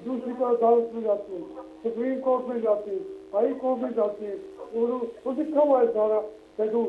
Speaker 5: دوسری کو عدالت میں جاتے ہیں, سپریم کورٹ میں جاتے ہیں, ہائی کورٹ میں جاتے ہیں. وہ لکھا ہوا ہے سارا شیڈول,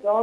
Speaker 5: 4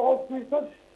Speaker 5: 100%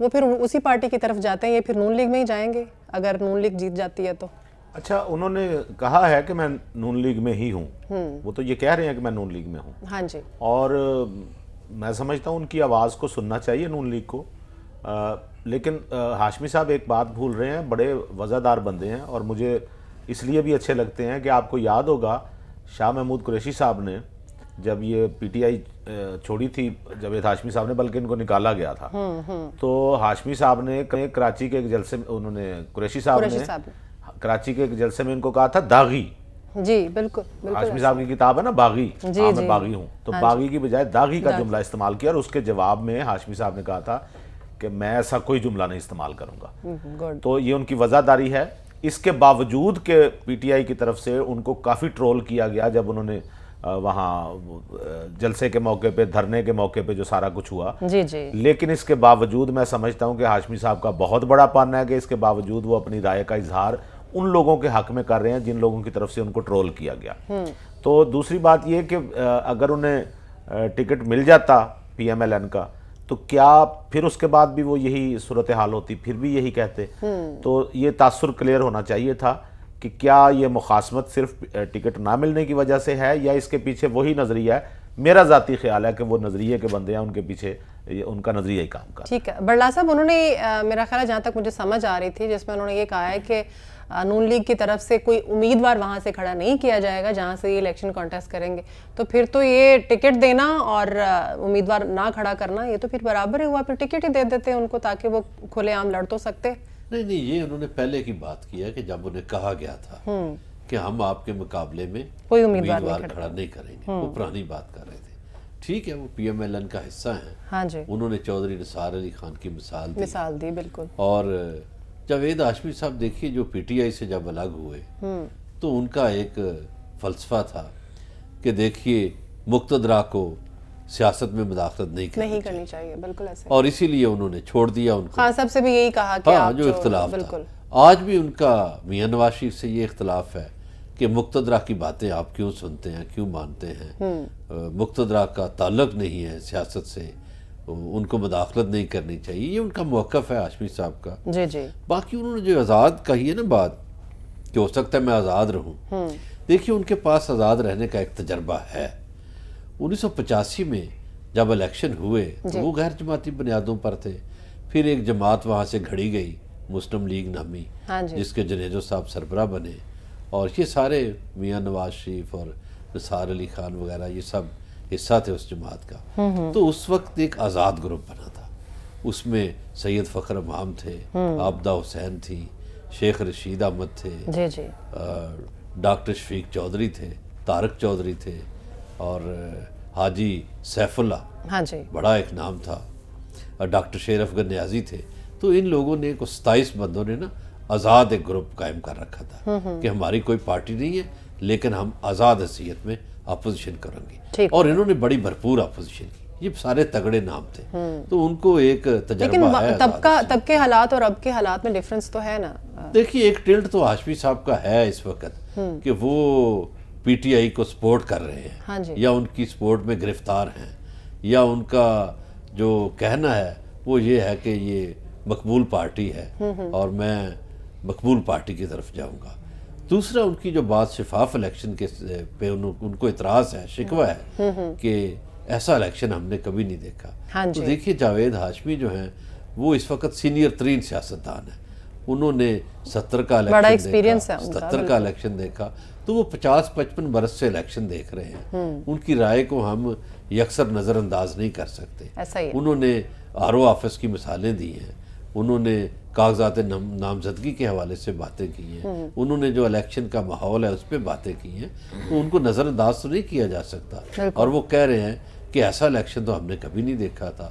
Speaker 1: وہ پھر اسی پارٹی کی طرف جاتے ہیں, یہ پھر نون لیگ میں ہی جائیں گے اگر نون لیگ جیت جاتی ہے تو؟
Speaker 3: اچھا, انہوں نے کہا ہے کہ میں نون لیگ میں ہی ہوں, وہ تو یہ کہہ رہے ہیں کہ میں نون لیگ میں ہوں.
Speaker 1: ہاں جی.
Speaker 3: اور میں سمجھتا ہوں ان کی آواز کو سننا چاہیے نون لیگ کو. لیکن ہاشمی صاحب ایک بات بھول رہے ہیں, بڑے وزادار بندے ہیں اور مجھے اس لیے بھی اچھے لگتے ہیں کہ آپ کو یاد ہوگا شاہ محمود قریشی صاحب نے جب یہ پی ٹی آئی چھوڑی تھی جاوید ہاشمی صاحب نے, بلکہ ان کو نکالا گیا تھا, تو ہاشمی صاحب نے کراچی کے ایک جلسے میں, انہوں نے قریشی صاحب نے کراچی کے ایک جلسے میں ان کو کہا تھا داغی.
Speaker 1: جی بالکل.
Speaker 3: ہاشمی صاحب کی کتاب ہے نا باغی, میں باغی ہوں, تو باغی کی بجائے داغی کا جملہ استعمال کیا, اور اس کے جواب میں ہاشمی صاحب نے کہا تھا کہ میں ایسا کوئی جملہ نہیں استعمال کروں گا. تو یہ ان کی وزاداری ہے. اس کے باوجود کہ پی ٹی آئی کی طرف سے ان کو کافی ٹرول کیا گیا جب انہوں نے وہاں جلسے کے موقع پہ, دھرنے کے موقع پہ جو سارا کچھ ہوا, لیکن اس کے باوجود میں سمجھتا ہوں کہ ہاشمی صاحب کا بہت بڑا پن ہے کہ اس کے باوجود وہ اپنی رائے کا اظہار ان لوگوں کے حق میں کر رہے ہیں جن لوگوں کی طرف سے ان کو ٹرول کیا گیا. تو دوسری بات یہ کہ اگر انہیں ٹکٹ مل جاتا پی ایم ایل این کا تو کیا پھر اس کے بعد بھی وہ یہی صورتحال ہوتی, پھر بھی یہی کہتے؟ تو یہ تاثر کلیئر ہونا چاہیے تھا کہ کیا یہ مخاصمت صرف ٹکٹ نہ ملنے کی وجہ سے ہے یا اس کے پیچھے وہی نظریہ ہے. میرا ذاتی خیال ہے کہ وہ نظریے کے بندے ہیں, ان کے پیچھے ان کا نظریہ ہی کام کرتا ہے.
Speaker 1: ٹھیک ہے. بڑلا صاحب, انہوں نے میرا خیال ہے جہاں تک مجھے سمجھ آ رہی تھی جس میں انہوں نے یہ کہا ہے کہ نون لیگ کی طرف سے کوئی امیدوار وہاں سے کھڑا نہیں کیا جائے گا جہاں سے یہ الیکشن کانٹیسٹ کریں گے, تو پھر تو یہ ٹکٹ دینا اور امیدوار نہ کھڑا کرنا یہ تو پھر برابر ہی ہوا, پھر ٹکٹ ہی دے دیتے ہیں ان کو تاکہ وہ کھلے عام لڑ تو سکتے.
Speaker 4: نہیں, یہ انہوں نے پہلے کی بات کی ہے کہ جب انہیں کہا گیا تھا کہ ہم آپ کے مقابلے میں
Speaker 1: کوئی امیدوار
Speaker 4: کھڑا نہیں کریں گے, وہ پرانی بات کر رہے تھے. ٹھیک ہے, وہ پی ایم ایل این کا حصہ ہیں.
Speaker 1: ہاں جی.
Speaker 4: انہوں نے چودھری نثار علی خان کی مثال
Speaker 1: دی بالکل.
Speaker 4: اور جاوید ہاشمی صاحب دیکھیے جو پی ٹی آئی سے جب الگ ہوئے تو ان کا ایک فلسفہ تھا کہ دیکھیے مقتدرہ کو سیاست میں مداخلت نہیں کرنی چاہیے.
Speaker 1: بالکل ایسے,
Speaker 4: اور اسی لیے انہوں نے چھوڑ دیا ان کو.
Speaker 1: خان صاحب سے بھی یہی کہا کہ
Speaker 4: ہاں, جو اختلاف تھا. آج بھی ان کا میاں نواز شریف سے یہ اختلاف ہے کہ مقتدرہ کی باتیں آپ کیوں سنتے ہیں, کیوں مانتے ہیں, مقتدرہ کا تعلق نہیں ہے سیاست سے, ان کو مداخلت نہیں کرنی چاہیے. یہ ان کا موقف ہے ہاشمی صاحب کا. باقی انہوں نے جو آزاد کہی ہے نا بات کہ ہو سکتا ہے میں آزاد رہوں, دیکھیے ان کے پاس آزاد رہنے کا ایک تجربہ ہے. 1985 میں جب الیکشن ہوئے تو وہ غیر جماعتی بنیادوں پر تھے, پھر ایک جماعت وہاں سے گھڑی گئی مسلم لیگ نامی, جس کے جنیجو صاحب سربراہ بنے, اور یہ سارے میاں نواز شریف اور نثار علی خان وغیرہ یہ سب حصہ تھے اس جماعت کا. تو اس وقت ایک آزاد گروپ بنا تھا, اس میں سید فخر امام تھے, عابدہ حسین تھی, شیخ رشید احمد تھے, ڈاکٹر شفیق چودھری تھے, طارق چودھری تھے, اور حاجی سیف اللہ بڑا ایک نام تھا, اور ڈاکٹر شیر افغان نیازی تھے. تو ان لوگوں نے 27 بندوں نے نا آزاد ایک گروپ قائم کر رکھا تھا کہ ہماری کوئی پارٹی نہیں ہے لیکن ہم آزاد حیثیت میں اپوزیشن کریں گے, اور انہوں نے بڑی بھرپور اپوزیشن کی. یہ سارے تگڑے نام تھے, تو ان کو ایک تجربہ ہے.
Speaker 1: تب کے حالات اور اب کے حالات میں ڈیفرنس تو ہے نا.
Speaker 4: دیکھیے ایک ٹلٹ تو ہاشمی صاحب کا ہے اس وقت کہ وہ پی ٹی آئی کو سپورٹ کر رہے ہیں, یا ان کی سپورٹ میں گرفتار ہیں, یا ان کا جو کہنا ہے وہ یہ ہے کہ یہ مقبول پارٹی ہے اور میں مقبول پارٹی کی طرف جاؤں گا. دوسرا ان کی جو بات شفاف الیکشن کے پہ ان کو اعتراض ہے, شکوہ ہے کہ ایسا الیکشن ہم نے کبھی نہیں دیکھا. تو دیکھیے جاوید ہاشمی جو ہیں وہ اس وقت سینئر ترین سیاستدان ہیں. انہوں نے 70 کا الیکشن دیکھا, تو وہ 50-55 برس سے الیکشن دیکھ رہے ہیں. ان کی رائے کو ہم یکسر نظر انداز نہیں کر سکتے. انہوں نے آر او آفس کی مثالیں دی ہیں, انہوں نے کاغذات نامزدگی کے حوالے سے باتیں کی ہیں, انہوں نے جو الیکشن کا ماحول ہے اس پہ باتیں کی ہیں, تو ان کو نظر انداز تو نہیں کیا جا سکتا. اور وہ کہہ رہے ہیں کہ ایسا الیکشن تو ہم نے کبھی نہیں دیکھا تھا.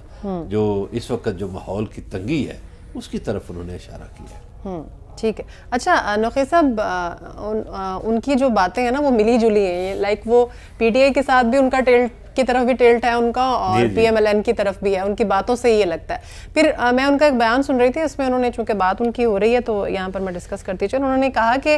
Speaker 4: جو اس وقت جو ماحول کی تنگی ہے اس کی طرف انہوں نے اشارہ کیا ہے.
Speaker 1: ٹھیک ہے. اچھا نقی صاحب ان کی جو باتیں ہیں نا وہ ملی جلی ہیں, لائک وہ پی ٹی آئی کے ساتھ بھی ان کا ٹلٹ کی طرف بھی ٹلٹ ہے ان کا, اور پی ایم ایل این کی طرف بھی ہے, ان کی باتوں سے یہ لگتا ہے. پھر میں ان کا ایک بیان سن رہی تھی, اس میں انہوں نے, چونکہ بات ان کی ہو رہی ہے تو یہاں پر میں ڈسکس کرتی چلوں, انہوں نے کہا کہ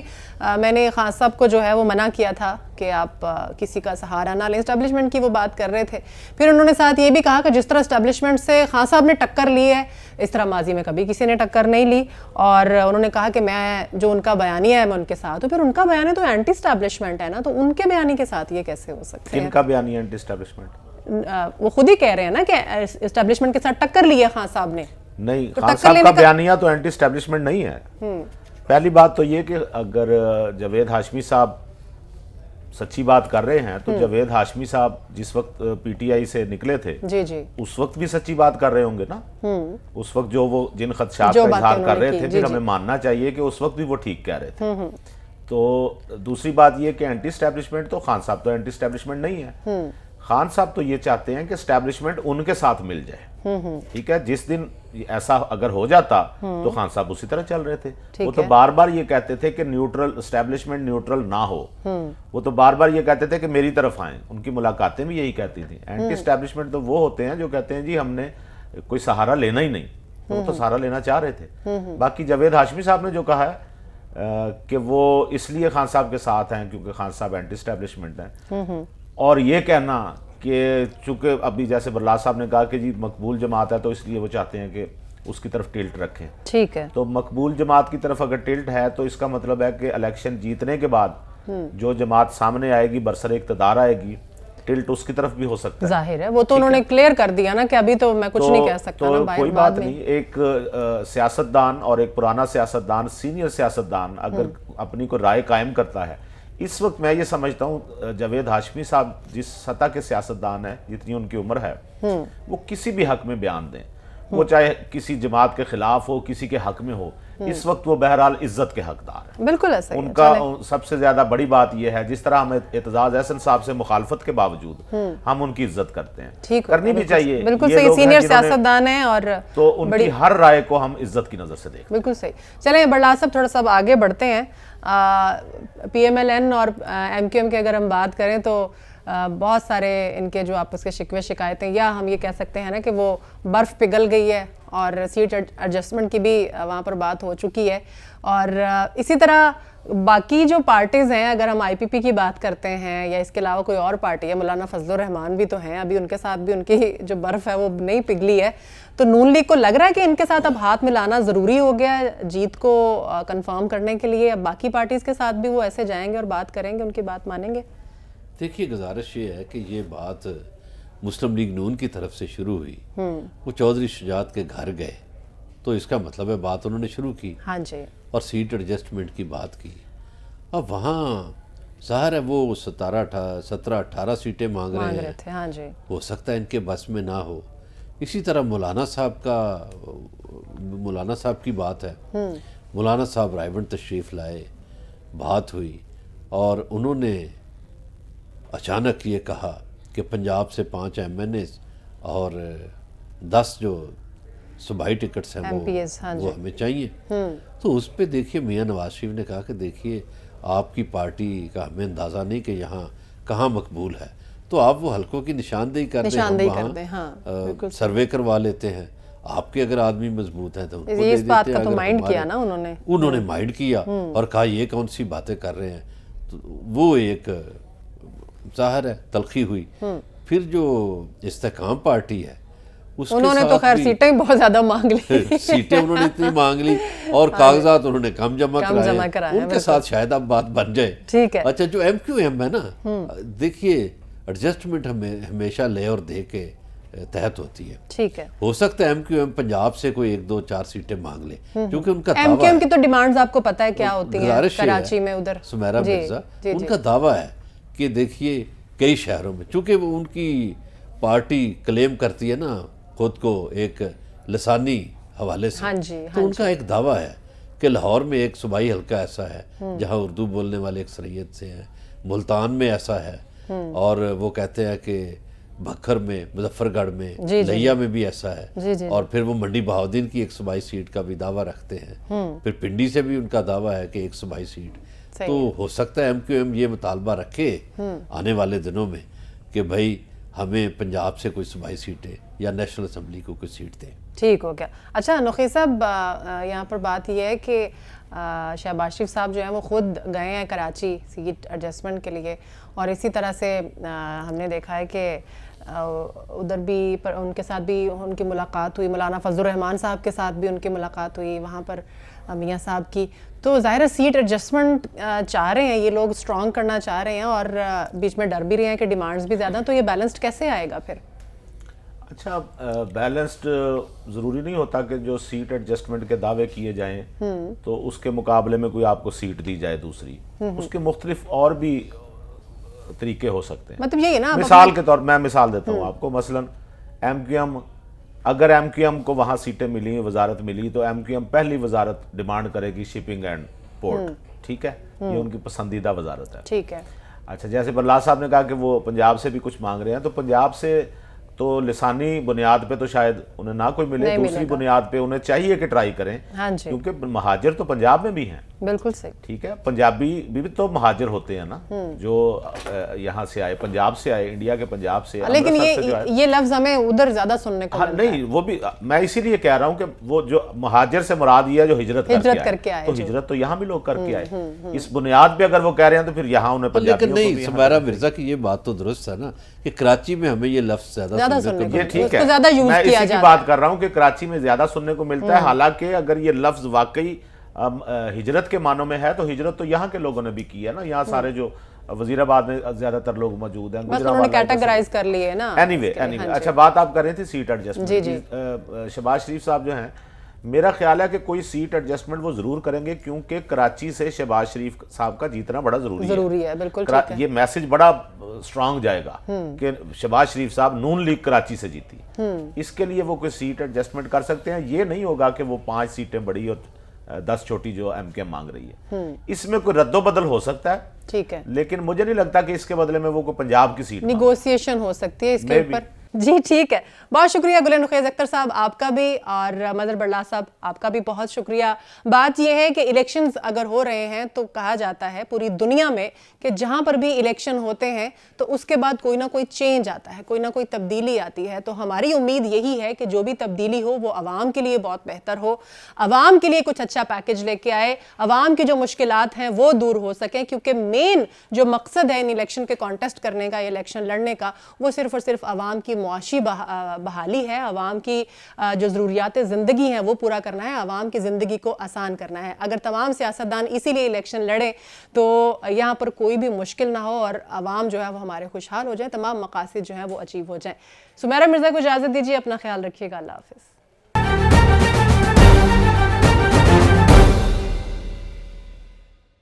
Speaker 1: میں نے خان صاحب کو جو ہے وہ منع کیا تھا کہ آپ کسی کا سہارا نہ لیں, اسٹیبلشمنٹ کی وہ بات کر رہے تھے. پھر انہوں نے ساتھ یہ بھی کہا کہ جس طرح اسٹیبلشمنٹ سے خان صاحب نے ٹکر لی ہے اس طرح ماضی میں کبھی کسی نے ٹکر نہیں لی, اور انہوں نے کہا کہ میں جو ان کا بیانیہ ہے میں ان کے ساتھ ہوں. پھر ان کا بیانیہ تو اینٹی اسٹیبلشمنٹ ہے نا, تو ان کے بیانیے کے ساتھ یہ کیسے ہو سکتے ہیں؟
Speaker 3: ان کا بیانیہ اینٹی اسٹیبلشمنٹ,
Speaker 1: وہ خود ہی کہہ رہے ہیں نا کہ اسٹیبلشمنٹ کے ساتھ ٹکر لی ہے خان صاحب نے.
Speaker 3: نہیں, خان صاحب کا بیانیہ تو اینٹی اسٹیبلشمنٹ نہیں ہے. پہلی بات تو یہ کہ اگر جاوید ہاشمی صاحب سچی بات کر رہے ہیں تو جاوید ہاشمی صاحب جس وقت پی ٹی آئی سے نکلے تھے اس وقت بھی سچی بات کر رہے ہوں گے نا. اس وقت جو وہ جن خدشات کا اظہار کر رہے تھے, پھر ہمیں ماننا چاہیے کہ اس وقت بھی وہ ٹھیک کہہ رہے تھے. تو دوسری بات یہ کہ اینٹی اسٹیبلشمنٹ تو خان صاحب تو اینٹی اسٹیبلشمنٹ نہیں ہے. خان صاحب تو یہ چاہتے ہیں کہ اسٹیبلشمنٹ ان کے ساتھ مل جائے. ٹھیک ہے, جس دن ایسا اگر ہو جاتا تو خان صاحب اسی طرح چل رہے تھے. وہ تو بار بار یہ کہتے تھے کہ نیوٹرل اسٹیبلشمنٹ نیوٹرل نہ ہو. وہ تو بار بار یہ کہتے تھے کہ میری طرف آئیں. ان کی ملاقاتیں بھی یہی کہتی تھیں. اینٹی اسٹیبلشمنٹ تو وہ ہوتے ہیں جو کہتے ہیں جی ہم نے کوئی سہارا لینا ہی نہیں. وہ تو سہارا لینا چاہ رہے تھے. باقی جاوید ہاشمی صاحب نے جو کہا ہے کہ وہ اس لیے خان صاحب کے ساتھ ہیں کیونکہ خان صاحب اینٹی اسٹیبلشمنٹ ہیں, اور یہ کہنا کہ چونکہ ابھی جیسے برلاس صاحب نے کہا کہ جی مقبول جماعت ہے تو اس لیے وہ چاہتے ہیں کہ اس کی طرف ٹلٹ رکھیں.
Speaker 1: ٹھیک ہے,
Speaker 3: تو مقبول جماعت کی طرف اگر ٹلٹ ہے تو اس کا مطلب ہے کہ الیکشن جیتنے کے بعد جو جماعت سامنے آئے گی, برسر اقتدار آئے گی, ٹلٹ اس کی طرف بھی ہو سکتا ہے.
Speaker 1: ظاہر ہے وہ تو انہوں نے کلیئر کر دیا نا کہ ابھی تو میں کچھ نہیں کہہ سکتا.
Speaker 3: تو کوئی بات نہیں, ایک سیاستدان اور ایک پرانا سیاستدان, سینئر سیاستدان اگر اپنی کو رائے قائم کرتا ہے, اس وقت میں یہ سمجھتا ہوں جاوید ہاشمی صاحب جس سطح کے سیاستدان ہیں, جتنی ان کی عمر ہے, وہ کسی بھی حق میں بیان دیں, وہ چاہے کسی جماعت کے خلاف ہو کسی کے حق میں ہو, اس وقت وہ بہرحال عزت کے حقدار ہیں.
Speaker 1: بالکل ایسا ہی
Speaker 3: ان کا سب سے زیادہ بڑی بات یہ ہے, جس طرح ہم اعتزاز احسن صاحب سے مخالفت کے باوجود ہم ان کی عزت کرتے ہیں, کرنی بھی چاہیے.
Speaker 1: بالکل صحیح, سینئر سیاستدان ہیں اور
Speaker 3: تو ان کی ہر رائے کو ہم عزت کی نظر سے دیکھیں.
Speaker 1: بالکل صحیح. چلیں برلاس صاحب تھوڑا سا آگے بڑھتے ہیں. پی ایم ایل این اور ایم کیو ایم کی اگر ہم بات کریں تو بہت سارے ان کے جو آپس کے شکوے شکایتیں, یا ہم یہ کہہ سکتے ہیں نا کہ وہ برف پگھل گئی ہے, اور سیٹ ایڈجسٹمنٹ کی بھی وہاں پر بات ہو چکی ہے. اور اسی طرح باقی جو پارٹیز ہیں, اگر ہم آئی پی پی کی بات کرتے ہیں یا اس کے علاوہ کوئی اور پارٹی ہے, مولانا فضل الرحمان بھی تو ہیں, ابھی ان کے ساتھ بھی ان کی جو برف ہے وہ نہیں پگھلی ہے. تو نون لیگ کو لگ رہا ہے کہ ان کے ساتھ اب ہاتھ ملانا ضروری ہو گیا ہے جیت کو کنفرم کرنے کے لیے. اب باقی پارٹیز کے ساتھ بھی وہ ایسے جائیں گے اور بات کریں گے, ان کی بات مانیں گے؟
Speaker 4: دیکھیے گزارش یہ ہے کہ یہ بات مسلم لیگ نون کی طرف سے شروع ہوئی, وہ چودھری شجاعت کے گھر گئے تو اس کا مطلب ہے بات انہوں نے شروع کی.
Speaker 1: ہاں جی,
Speaker 4: اور سیٹ ایڈجسٹمنٹ کی بات کی. اب وہاں ظاہر ہے وہ 17-18 سیٹیں مانگ رہے تھے.
Speaker 1: ہاں جی,
Speaker 4: ہو سکتا ہے ان کے بس میں نہ ہو. اسی طرح مولانا صاحب کی بات ہے. مولانا صاحب رائے بند تشریف لائے, بات ہوئی, اور انہوں نے اچانک یہ کہا کہ پنجاب سے 5 ایم این ایز اور 10 جو صوبائی ٹکٹس ہیں وہ ہمیں چاہیے. تو اس پہ دیکھیے میاں نواز شریف نے کہا کہ دیکھیے آپ کی پارٹی کا ہمیں اندازہ نہیں کہ یہاں کہاں مقبول ہے, تو آپ وہ حلقوں کی نشاندہی کر دیں, وہاں سروے کروا لیتے ہیں. آپ کے اگر آدمی مضبوط ہیں تو ان کو دے دیتے ہیں.
Speaker 1: تو مائنڈ کیا نا
Speaker 4: انہوں نے مائنڈ کیا اور کہا یہ کون سی باتیں کر رہے ہیں. تو وہ ایک ظاہر ہے تلخی ہوئی. پھر جو استحکام پارٹی ہے
Speaker 1: انہوں نے تو خیر سیٹیں بہت زیادہ مانگ لی,
Speaker 4: سیٹیں انہوں نے اتنی مانگ لی اور کاغذات انہوں نے کم جمع کرائے. ان کے ساتھ شاید اب بات بن جائے. اچھا جو ایم کیو ایم ہے نا, دیکھیے ایڈجسٹمنٹ ہمیشہ لے اور دے کے تحت ہوتی ہے.
Speaker 1: ٹھیک ہے,
Speaker 4: ہو سکتا ہے ایم کیو ایم پنجاب سے کوئی 1-2-4 سیٹیں مانگ لے, کیونکہ ان کا
Speaker 1: ایم کیو ایم کی تو ڈیمانڈز آپ کو پتہ ہے کیا ہوتی ہیں کراچی میں, ادھر
Speaker 4: سمیرہ مرزا, ان کا دعویٰ ہے کہ دیکھیے کئی شہروں میں, چونکہ وہ ان کی پارٹی کلیم کرتی ہے نا خود کو ایک لسانی حوالے سے, تو ان کا ایک دعویٰ ہے کہ لاہور میں ایک صوبائی حلقہ ایسا ہے جہاں اردو بولنے والے اکثریت سے ہیں, ملتان میں ایسا ہے, اور وہ کہتے ہیں کہ بکھر میں، مظفر گڑھ میں،
Speaker 1: جی
Speaker 4: لہیا میں بھی ایسا ہے،
Speaker 1: جی جی
Speaker 4: اور پھر وہ منڈی بہاؤدین کی ایک صوبائی سیٹ کا بھی دعویٰ رکھتے ہیں، پھر پنڈی سے بھی ان کا دعویٰ ہے کہ ایک صوبائی سیٹ. تو ہو سکتا ہے MQM یہ مطالبہ رکھے آنے والے دنوں میں کہ بھائی ہمیں پنجاب سے کوئی صوبائی سیٹیں یا نیشنل اسمبلی کو کوئی سیٹ دیں.
Speaker 1: ٹھیک ہو گیا. اچھا نقی صاحب، یہاں پر بات یہ ہے کہ شہباز شریف صاحب جو ہیں وہ خود گئے ہیں کراچی سیٹ ایڈجسٹمنٹ کے لیے، اور اسی طرح سے ہم نے دیکھا ہے کہ ادھر بھی ان کے ساتھ بھی ان کی ملاقات ہوئی، مولانا فضل الرحمان صاحب کے ساتھ بھی ان کی ملاقات ہوئی وہاں پر میاں صاحب کی. تو ظاہر ہے سیٹ ایڈجسٹمنٹ چاہ رہے ہیں یہ لوگ، اسٹرانگ کرنا چاہ رہے ہیں، اور بیچ میں ڈر بھی رہے ہیں کہ ڈیمانڈز بھی زیادہ، تو یہ بیلنسڈ کیسے آئے گا پھر؟
Speaker 3: اچھا، بیلنسڈ ضروری نہیں ہوتا کہ جو سیٹ ایڈجسٹمنٹ کے دعوے کیے جائیں تو اس کے مقابلے میں کوئی آپ کو سیٹ دی جائے دوسری. اس کے مختلف اور بھی طریقے ہو سکتے ہیں.
Speaker 1: مطلب یہی نا،
Speaker 3: مثال کے طور میں مثال دیتا ہوں آپ کو. مثلا MQM، اگر MQM کو وہاں سیٹیں ملی، وزارت ملی، تو MQM پہلی وزارت ڈیمانڈ کرے گی شپنگ اینڈ پورٹ. ٹھیک ہے، یہ ان کی پسندیدہ وزارت ہے.
Speaker 1: ٹھیک ہے.
Speaker 3: اچھا، جیسے برلا صاحب نے کہا کہ وہ پنجاب سے بھی کچھ مانگ رہے ہیں، تو پنجاب سے تو لسانی بنیاد پہ تو شاید انہیں نہ کوئی ملے، دوسری بنیاد پہ انہیں چاہیے کہ ٹرائی کریں، کیونکہ مہاجر تو پنجاب میں بھی ہیں.
Speaker 1: بالکل صحیح.
Speaker 3: ٹھیک ہے، پنجابی بھی تو مہاجر ہوتے ہیں نا، جو یہاں سے آئے، پنجاب سے آئے، انڈیا کے پنجاب سے.
Speaker 1: لیکن یہ لفظ ہمیں ادھر زیادہ سننے کو ملتا ہے.
Speaker 3: نہیں، وہ بھی میں اسی لیے کہہ رہا ہوں کہ وہ جو مہاجر سے مراد یہ ہے جو ہجرت کر کے آئے، تو ہجرت تو یہاں بھی لوگ کر کے آئے. اس بنیاد پہ اگر وہ کہہ رہے ہیں تو پھر یہاں انہیں
Speaker 4: لیکن نہیں، سمیرہ مرزا کی یہ بات تو درست ہے نا کہ کراچی میں ہمیں یہ لفظ زیادہ سننے کو،
Speaker 3: یہ ٹھیک ہے، میں اسی کی بات کر رہا ہوں کہ کراچی میں زیادہ سننے کو ملتا ہے. حالانکہ اگر یہ لفظ واقعی ہجرت کے معنوں میں ہے تو ہجرت تو یہاں کے لوگوں نے بھی کی ہے نا. یہاں سارے جو وزیر آباد میں زیادہ تر لوگ موجود ہیں،
Speaker 1: بس انہوں نے کیٹیگرائز کر لیے نا.
Speaker 3: اینی وے اچھا، بات آپ کر رہے تھے سیٹ ایڈجسٹمنٹ. شہباز شریف صاحب جو ہیں، میرا خیال ہے کہ کوئی سیٹ ایڈجسٹمنٹ وہ ضرور کریں گے، کیونکہ کراچی سے شہباز شریف صاحب کا جیتنا بڑا ضروری ہے.
Speaker 1: بالکل.
Speaker 3: یہ میسج بڑا اسٹرانگ جائے گا کہ شہباز شریف صاحب نون لیگ کراچی سے جیتی. اس کے لیے وہ کوئی سیٹ ایڈجسٹمنٹ کر سکتے ہیں. یہ نہیں ہوگا کہ وہ 5 سیٹیں بڑی اور 10 چھوٹی جو MQM مانگ رہی ہے. اس میں کوئی رد و بدل ہو سکتا ہے،
Speaker 1: ٹھیک ہے،
Speaker 3: لیکن مجھے نہیں لگتا کہ اس کے بدلے میں وہ کوئی پنجاب کی سیٹ
Speaker 1: نیگوسیشن ہو سکتی ہے اس کے اوپر. جی ٹھیک ہے، بہت شکریہ گل نقیز اختر صاحب آپ کا بھی، اور مظہر برلا صاحب آپ کا بھی بہت شکریہ. بات یہ ہے کہ الیکشنز اگر ہو رہے ہیں تو کہا جاتا ہے پوری دنیا میں کہ جہاں پر بھی الیکشن ہوتے ہیں تو اس کے بعد کوئی نہ کوئی چینج آتا ہے، کوئی نہ کوئی تبدیلی آتی ہے. تو ہماری امید یہی ہے کہ جو بھی تبدیلی ہو وہ عوام کے لیے بہت بہتر ہو، عوام کے لیے کچھ اچھا پیکج لے کے آئے، عوام کی جو مشکلات ہیں وہ دور ہو سکیں. کیونکہ مین جو مقصد ہے ان الیکشن کے کانٹیسٹ کرنے کا، الیکشن لڑنے کا، وہ صرف اور صرف عوام کی معاشی بحالی ہے، عوام کی جو ضروریات زندگی ہیں وہ پورا کرنا ہے، عوام کی زندگی کو آسان کرنا ہے. اگر تمام سیاستدان اسی لیے الیکشن لڑیں تو یہاں پر کوئی بھی مشکل نہ ہو اور عوام جو ہے وہ ہمارے خوشحال ہو جائیں، تمام مقاصد جو ہیں وہ اچیو ہو جائیں. سمیرہ مرزا کو اجازت دیجیے، اپنا خیال رکھیے گا. اللہ حافظ.